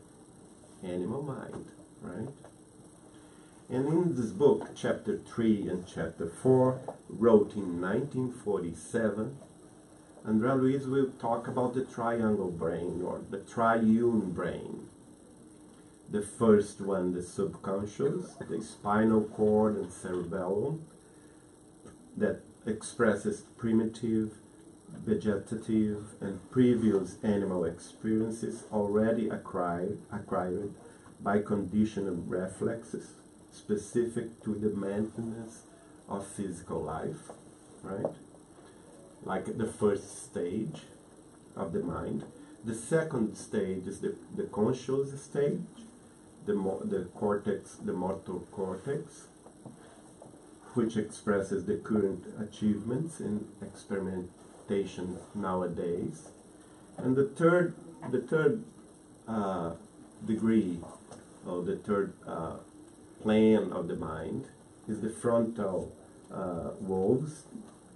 Speaker 5: animal mind, right? And in this book, chapter 3 and chapter 4, wrote in 1947, Andrea Luiz will talk about the triangle brain, or the triune brain. The first one, the subconscious, the spinal cord and cerebellum, that expresses primitive, vegetative, and previous animal experiences already acquired by conditioned reflexes, specific to the maintenance of physical life, right? Like the first stage of the mind. The second stage is the conscious stage, the cortex, the motor cortex, which expresses the current achievements in experimentation nowadays. And the third degree, or the third plan of the mind, is the frontal lobes,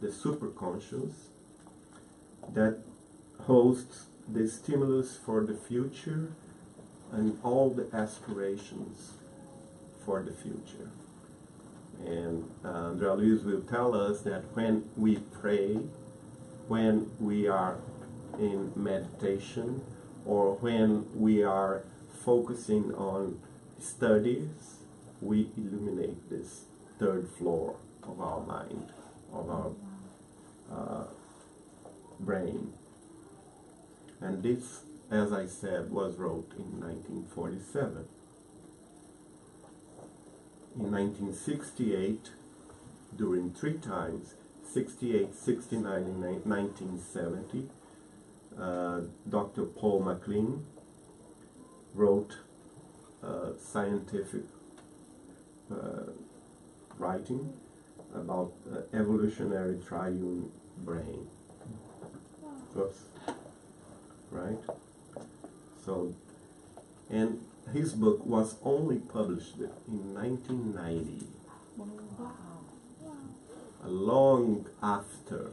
Speaker 5: the superconscious, that hosts the stimulus for the future and all the aspirations for the future. And Andrea Luiz will tell us that when we pray, when we are in meditation, or when we are focusing on studies, we illuminate this third floor of our mind, of our brain. And this, as I said, was wrote in 1947. In 1968, during 3 times, 68, 69, and 1970, Dr. Paul MacLean wrote scientific writing about evolutionary triune brain. Oops. Right? So, and his book was only published in 1990, long after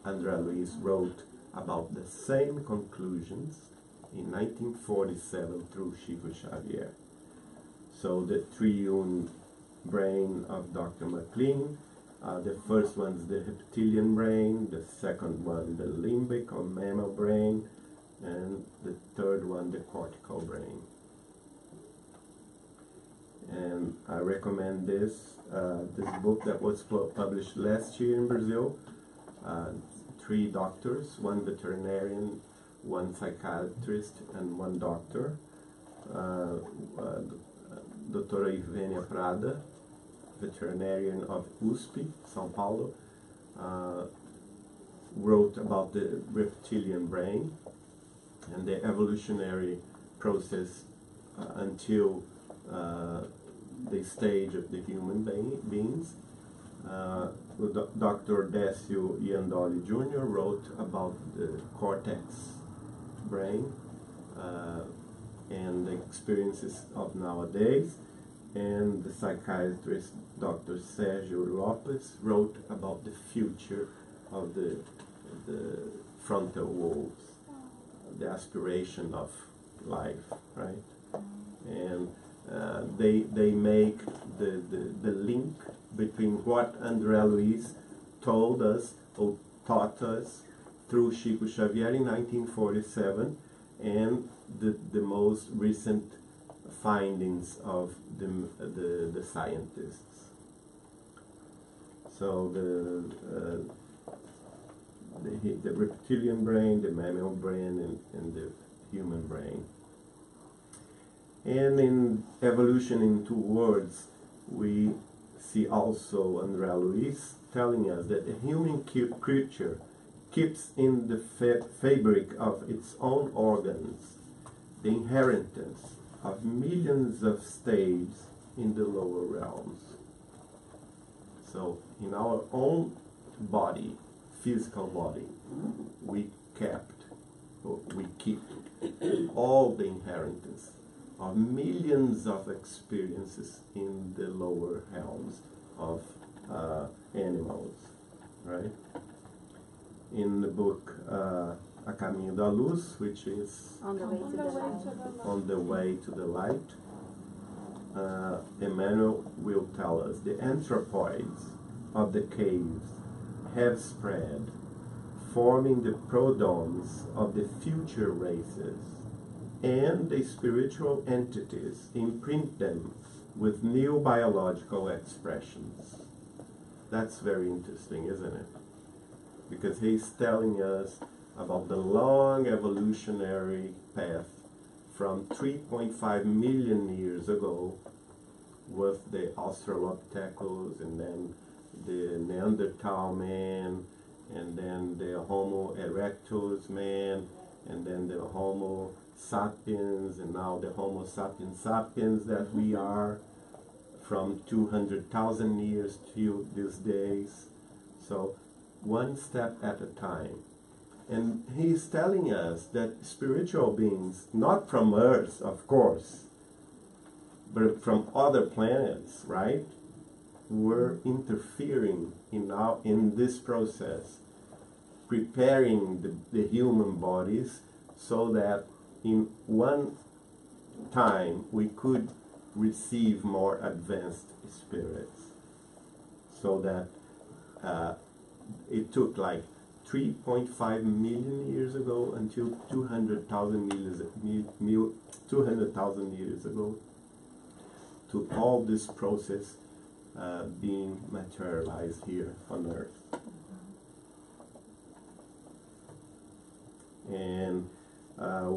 Speaker 5: André Luiz wrote about the same conclusions in 1947 through Chico Xavier. So the triune brain of Dr. MacLean, the first one's the reptilian brain, the second one the limbic or mammal brain, and the third one the cortical brain. And I recommend this book that was published last year in Brazil. 3 doctors, 1 veterinarian, 1 psychiatrist, and 1 doctor. Doutora Ivenia Prada, veterinarian of USP, São Paulo, wrote about the reptilian brain and the evolutionary process until the stage of the human beings. Dr. Décio Iandoli Jr. wrote about the cortex brain and the experiences of nowadays, and the psychiatrist Dr. Sérgio Lopes wrote about the future of the frontal lobes, the aspiration of life, right? And they make the link between what André Luiz told us or taught us through Chico Xavier in 1947 and the most recent findings of the scientists. So the reptilian brain, the mammal brain, and the human brain. And in Evolution in 2 Words, we see also André Luiz telling us that the human creature keeps in the fabric of its own organs the inheritance of millions of states in the lower realms. So in our own body, physical body, we keep all the inheritance of millions of experiences in the lower realms of animals, right? In the book A Caminho da Luz, which is
Speaker 7: On the way to the light.
Speaker 5: On the Way to the Light, Emmanuel will tell us the anthropoids of the caves have spread, forming the prodromes of the future races, and the spiritual entities imprint them with new biological expressions. That's very interesting, isn't it? Because he's telling us about the long evolutionary path from 3.5 million years ago with the Australopithecus, and then the Neanderthal man, and then the Homo erectus man, and then the Homo sapiens, and now the Homo sapiens sapiens that we are, from 200,000 years to these days. So one step at a time. And he's telling us that spiritual beings, not from Earth, of course, but from other planets, right, were interfering in this process, preparing the human bodies so that in one time we could receive more advanced spirits. So that it took like 3.5 million years ago until 200,000 years ago to all this process being materialized here on Earth. And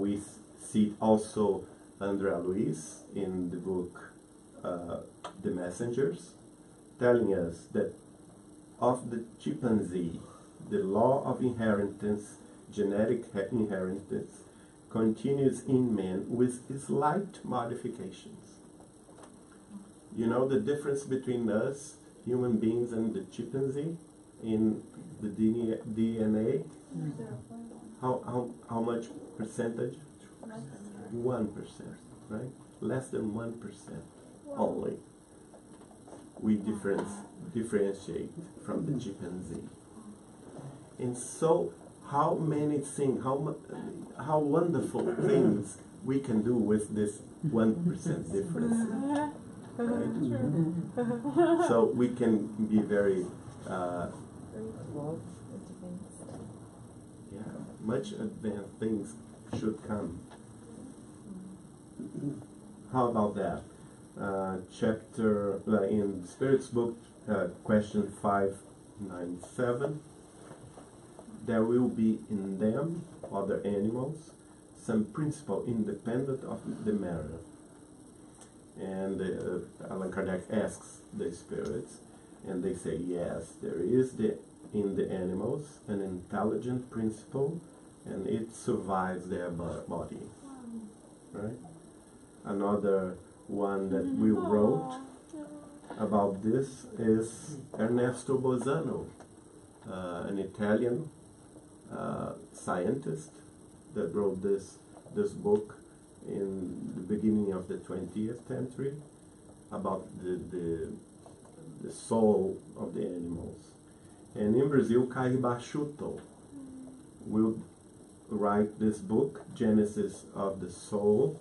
Speaker 5: we see also André Luiz in the book The Messengers, telling us that of the chimpanzee, the law of inheritance, genetic inheritance, continues in man with slight modifications. You know the difference between us, human beings, and the chimpanzee in the DNA? How much percentage? 1%. right? Less than 1% only. We differentiate from the chimpanzee. And so, how many things, how wonderful things we can do with this 1% difference. Right? So we can be very, much advanced things should come. How about that? Chapter in Spirits book, question 597. There will be in them, other animals, some principle independent of the matter. And Allan Kardec asks the spirits, and they say, yes, there is in the animals an intelligent principle, and it survives their body. Right? Another one that we wrote about this is Ernesto Bolzano, an Italian scientist that wrote this book in the beginning of the 20th century about the soul of the animals. And in Brazil, Caio Bachuto will write this book, Genesis of the Soul,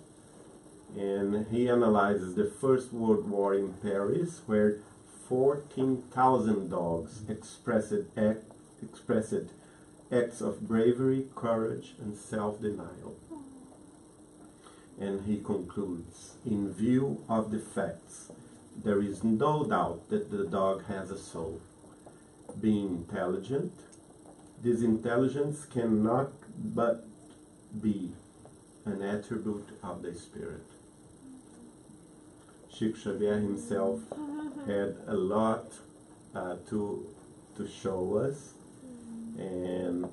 Speaker 5: and he analyzes the First World War in Paris, where 14,000 dogs expressed acts of bravery, courage, and self-denial. And he concludes, in view of the facts, there is no doubt that the dog has a soul. Being intelligent, this intelligence cannot but be an attribute of the spirit. Chico Xavier himself had a lot to show us, and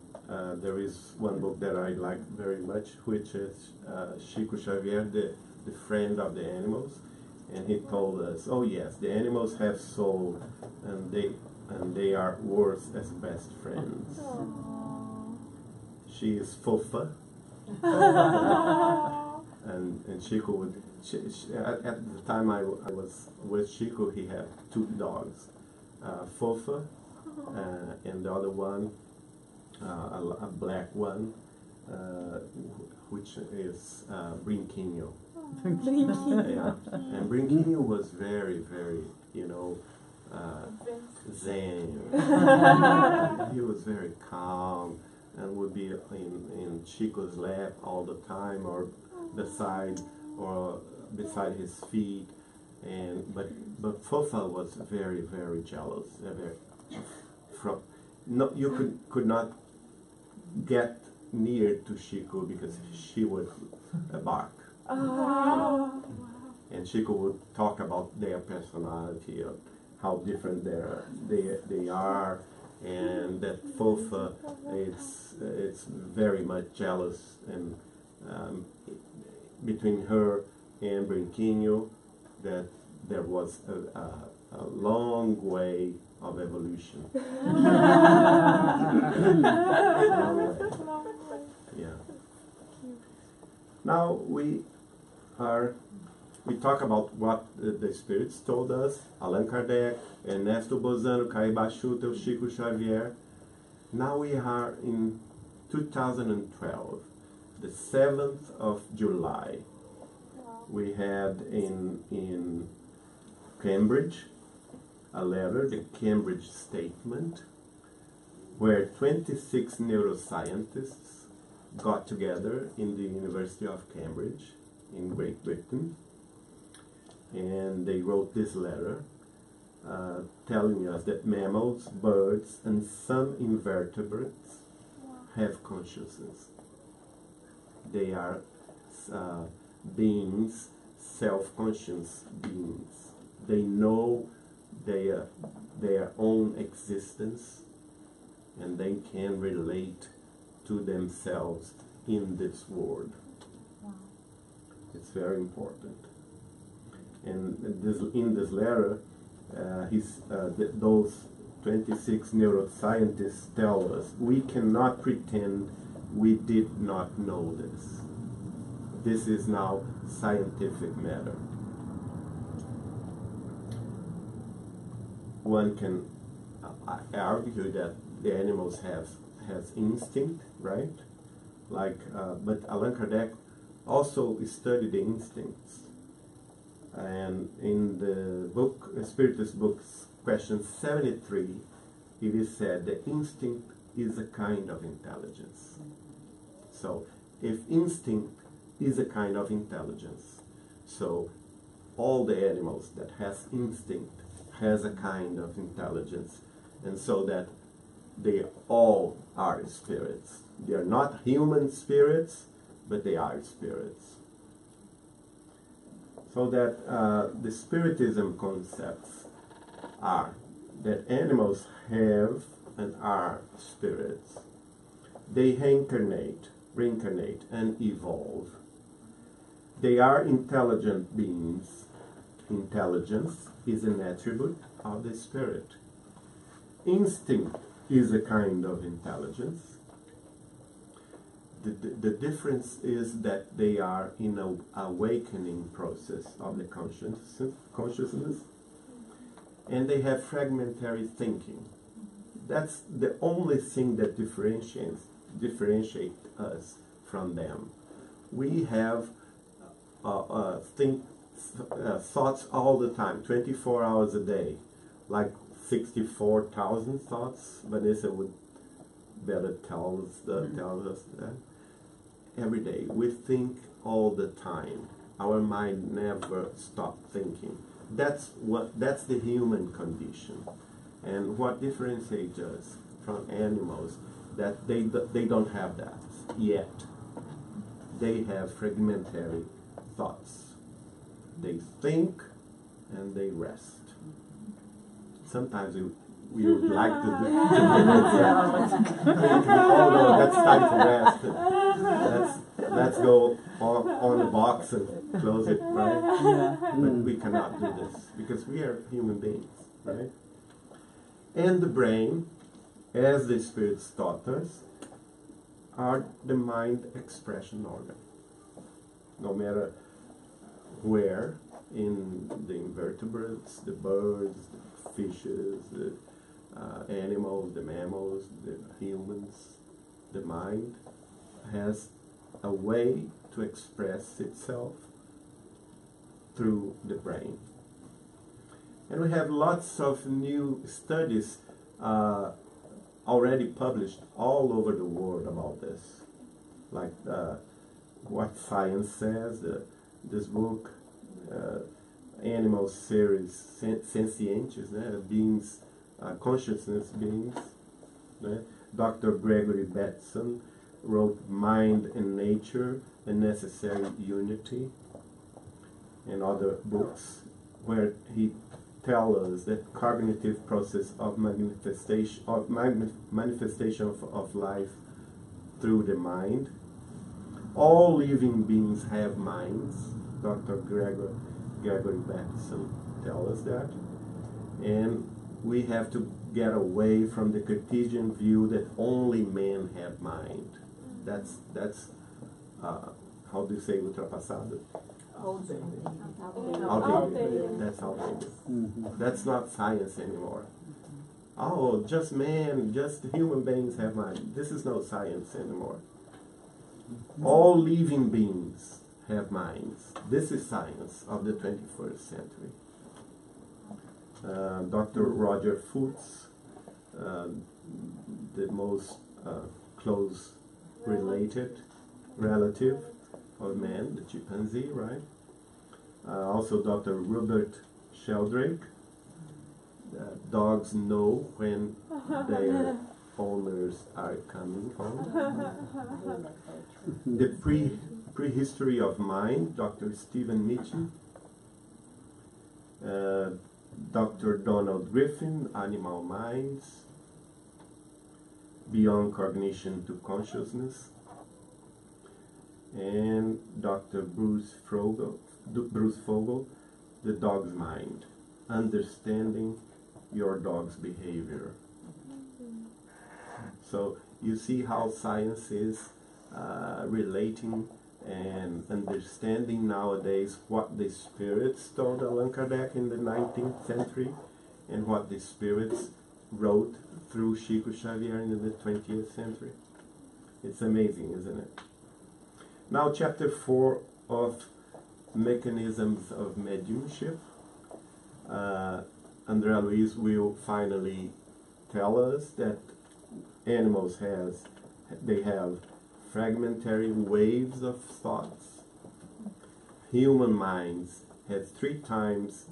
Speaker 5: there is one book that I like very much, which is Chico Xavier, the friend of the animals, and he told us, oh yes, the animals have soul, and they are worth as best friends. She is Fofa, and Chico would. At the time I was with Chico, he had 2 dogs, Fofa, and the other one, a black one, which is Brinquinho. Yeah. And Brinquinho was very, very, zen. He was very calm and would be in Chico's lap all the time, or beside his feet. But Fofa was very, very jealous. You could not get near to Chico because she would bark. And Chico would talk about their personality, how different they are, and that Fofa it's very much jealous, and between her and Brinquinho, that there was a long way of evolution. Yeah. Now we talk about what the spirits told us, Allan Kardec, Ernesto Bolzano, Caio Bachuto, Chico Xavier. Now we are in 2012, the 7th of July. We had in Cambridge a letter, the Cambridge Statement, where 26 neuroscientists got together in the University of Cambridge in Great Britain, and they wrote this letter telling us that mammals, birds, and some invertebrates have consciousness. They are beings, self-conscious beings. They know their own existence, and they can relate to themselves in this world. Wow. It's very important. And in this letter, those 26 neuroscientists tell us we cannot pretend we did not know this. this is now scientific matter. One can argue that the animals has instinct, right? Like, but Allan Kardec also studied the instincts. And in the book, Spiritist books, question 73, it is said that instinct is a kind of intelligence. So, if instinct is a kind of intelligence, so all the animals that has instinct has a kind of intelligence, and so that they all are spirits. They are not human spirits, but they are spirits. So that the Spiritism concepts are that animals have and are spirits. They reincarnate, and evolve. They are intelligent beings. Intelligence is an attribute of the spirit. Instinct is a kind of intelligence. The difference is that they are in an awakening process of the consciousness, and they have fragmentary thinking. That's the only thing that differentiates us from them. We have thoughts all the time, 24 hours a day, like 64,000 thoughts. Vanessa would better tell us that. Every day we think all the time. Our mind never stops thinking. That's the human condition, and what differentiates us from animals that they don't have that yet. They have fragmentary thoughts. They think and they rest. Sometimes we would like to do oh no, that's time to rest. Let's go on the box and close it, right? But we cannot do this because we are human beings, right? And the brain, as the spirits taught us, are the mind expression organ. No matter where, in the invertebrates, the birds, the fishes, the animals, the mammals, the humans, the mind has a way to express itself through the brain. And we have lots of new studies already published all over the world about this. Like what science says, this book, Animal Series, Sencientes, beings, consciousness beings. Dr. Gregory Bateson wrote Mind and Nature, A Necessary Unity, and other books where he tells us that cognitive process of manifestation of life through the mind. All living beings have minds. Dr. Gregory Bateson tells us that. And we have to get away from the Cartesian view that only men have mind. That's how do you say ultrapassado? Outdated. That's outdated. That's not science anymore. Oh, just human beings have mind. This is no science anymore. All living beings have minds. This is science of the 21st century. Dr. Roger Foots, the most close relative of man, the chimpanzee, right? Also Dr. Robert Sheldrake. Dogs know when their owners are coming home. The prehistory of mind, Dr. Stephen Mitchell. Dr. Donald Griffin, Animal Minds, Beyond Cognition to Consciousness, and Dr. Bruce Fogel, The Dog's Mind, Understanding Your Dog's Behavior. So you see how science is relating and understanding nowadays what the spirits told Allan Kardec in the 19th century and what the spirits wrote through Chico Xavier in the 20th century. It's amazing, isn't it? Now, chapter 4 of Mechanisms of Mediumship. Andrea Luiz will finally tell us that animals have fragmentary waves of thoughts. Human minds have three types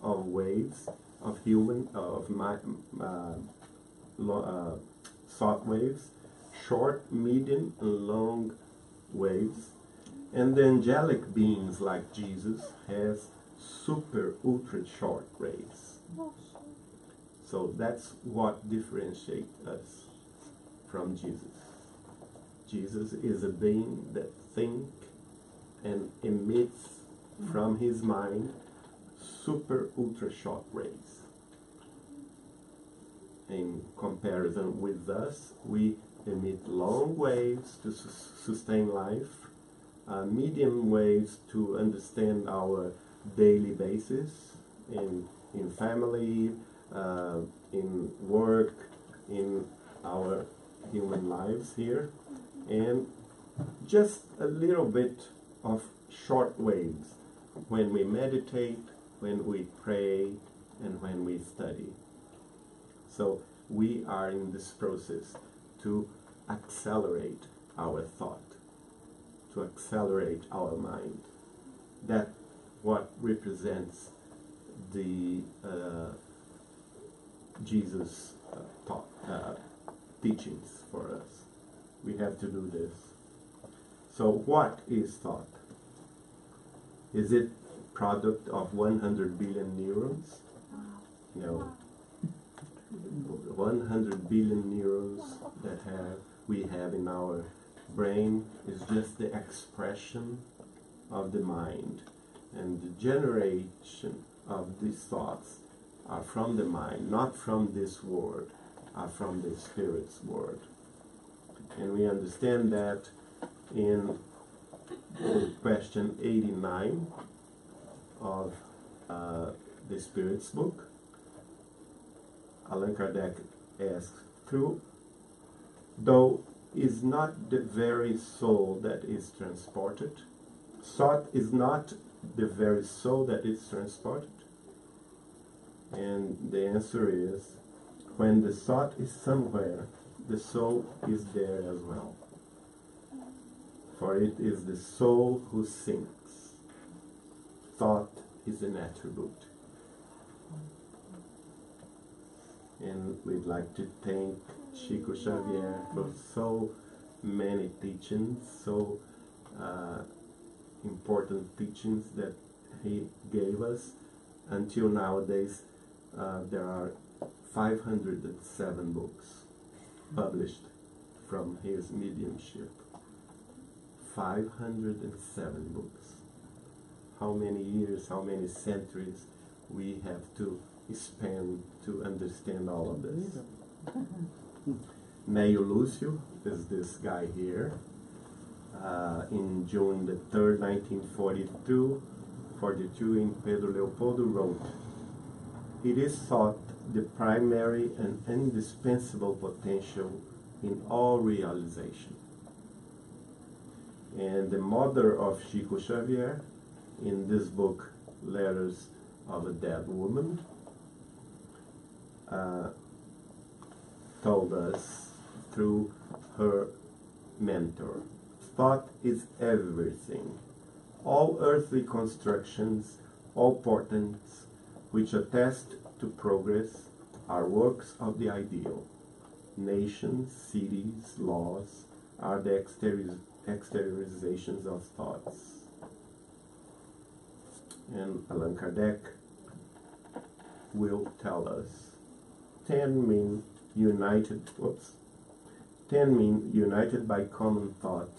Speaker 5: of waves of thought waves: short, medium, and long waves. And the angelic beings like Jesus has super ultra short waves. So that's what differentiates us from Jesus. Jesus is a being that thinks and emits from his mind super ultra short waves. In comparison with us, we emit long waves to sustain life, medium waves to understand our daily basis in family, in work, in our human lives here, and just a little bit of short waves when we meditate, when we pray, and when we study. So we are in this process to accelerate our thought, to accelerate our mind. That's what represents the Jesus teachings for us. We have to do this. So what is thought? Is it product of 100 billion neurons? No. 100 billion neurons that we have in our brain is just the expression of the mind. And the generation of these thoughts are from the mind, not from this world, are from the Spirit's world. And we understand that in question 89 of the Spirit's book. Allan Kardec asks, though is not the very soul that is transported, thought is not the very soul that is transported? And the answer is, when the thought is somewhere, the soul is there as well. For it is the soul who thinks. Thought is an attribute. And we'd like to thank Chico Xavier for so many teachings, so important teachings that he gave us. Until nowadays, there are 507 books published from his mediumship. 507 books. How many years, how many centuries we have to spend to understand all of this? Neio Lúcio is this guy here. In June the 3rd, 1942, in Pedro Leopoldo wrote, "It is thought the primary and indispensable potential in all realization." And the mother of Chico Xavier, in this book, Letters of a Dead Woman, told us through her mentor, thought is everything. All earthly constructions, all portents which attest to progress are works of the ideal. Nations, cities, laws are the exteriorizations of thoughts. And Allan Kardec will tell us 10 men united by common thought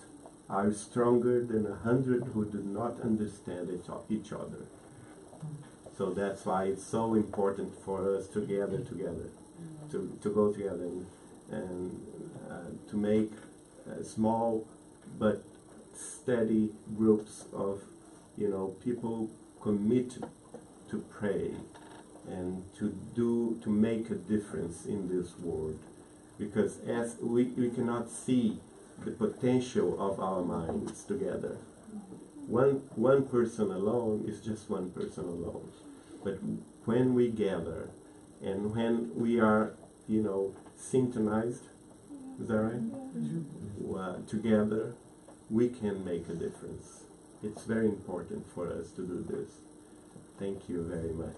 Speaker 5: are stronger than 100 who do not understand each other. So that's why it's so important for us to gather together, to go together and to make small but steady groups of, people committed to pray and to make a difference in this world. Because as we cannot see the potential of our minds together. One person alone is just one person alone. But when we gather and when we are, synchronized, is that right? Together, we can make a difference. It's very important for us to do this. Thank you very much.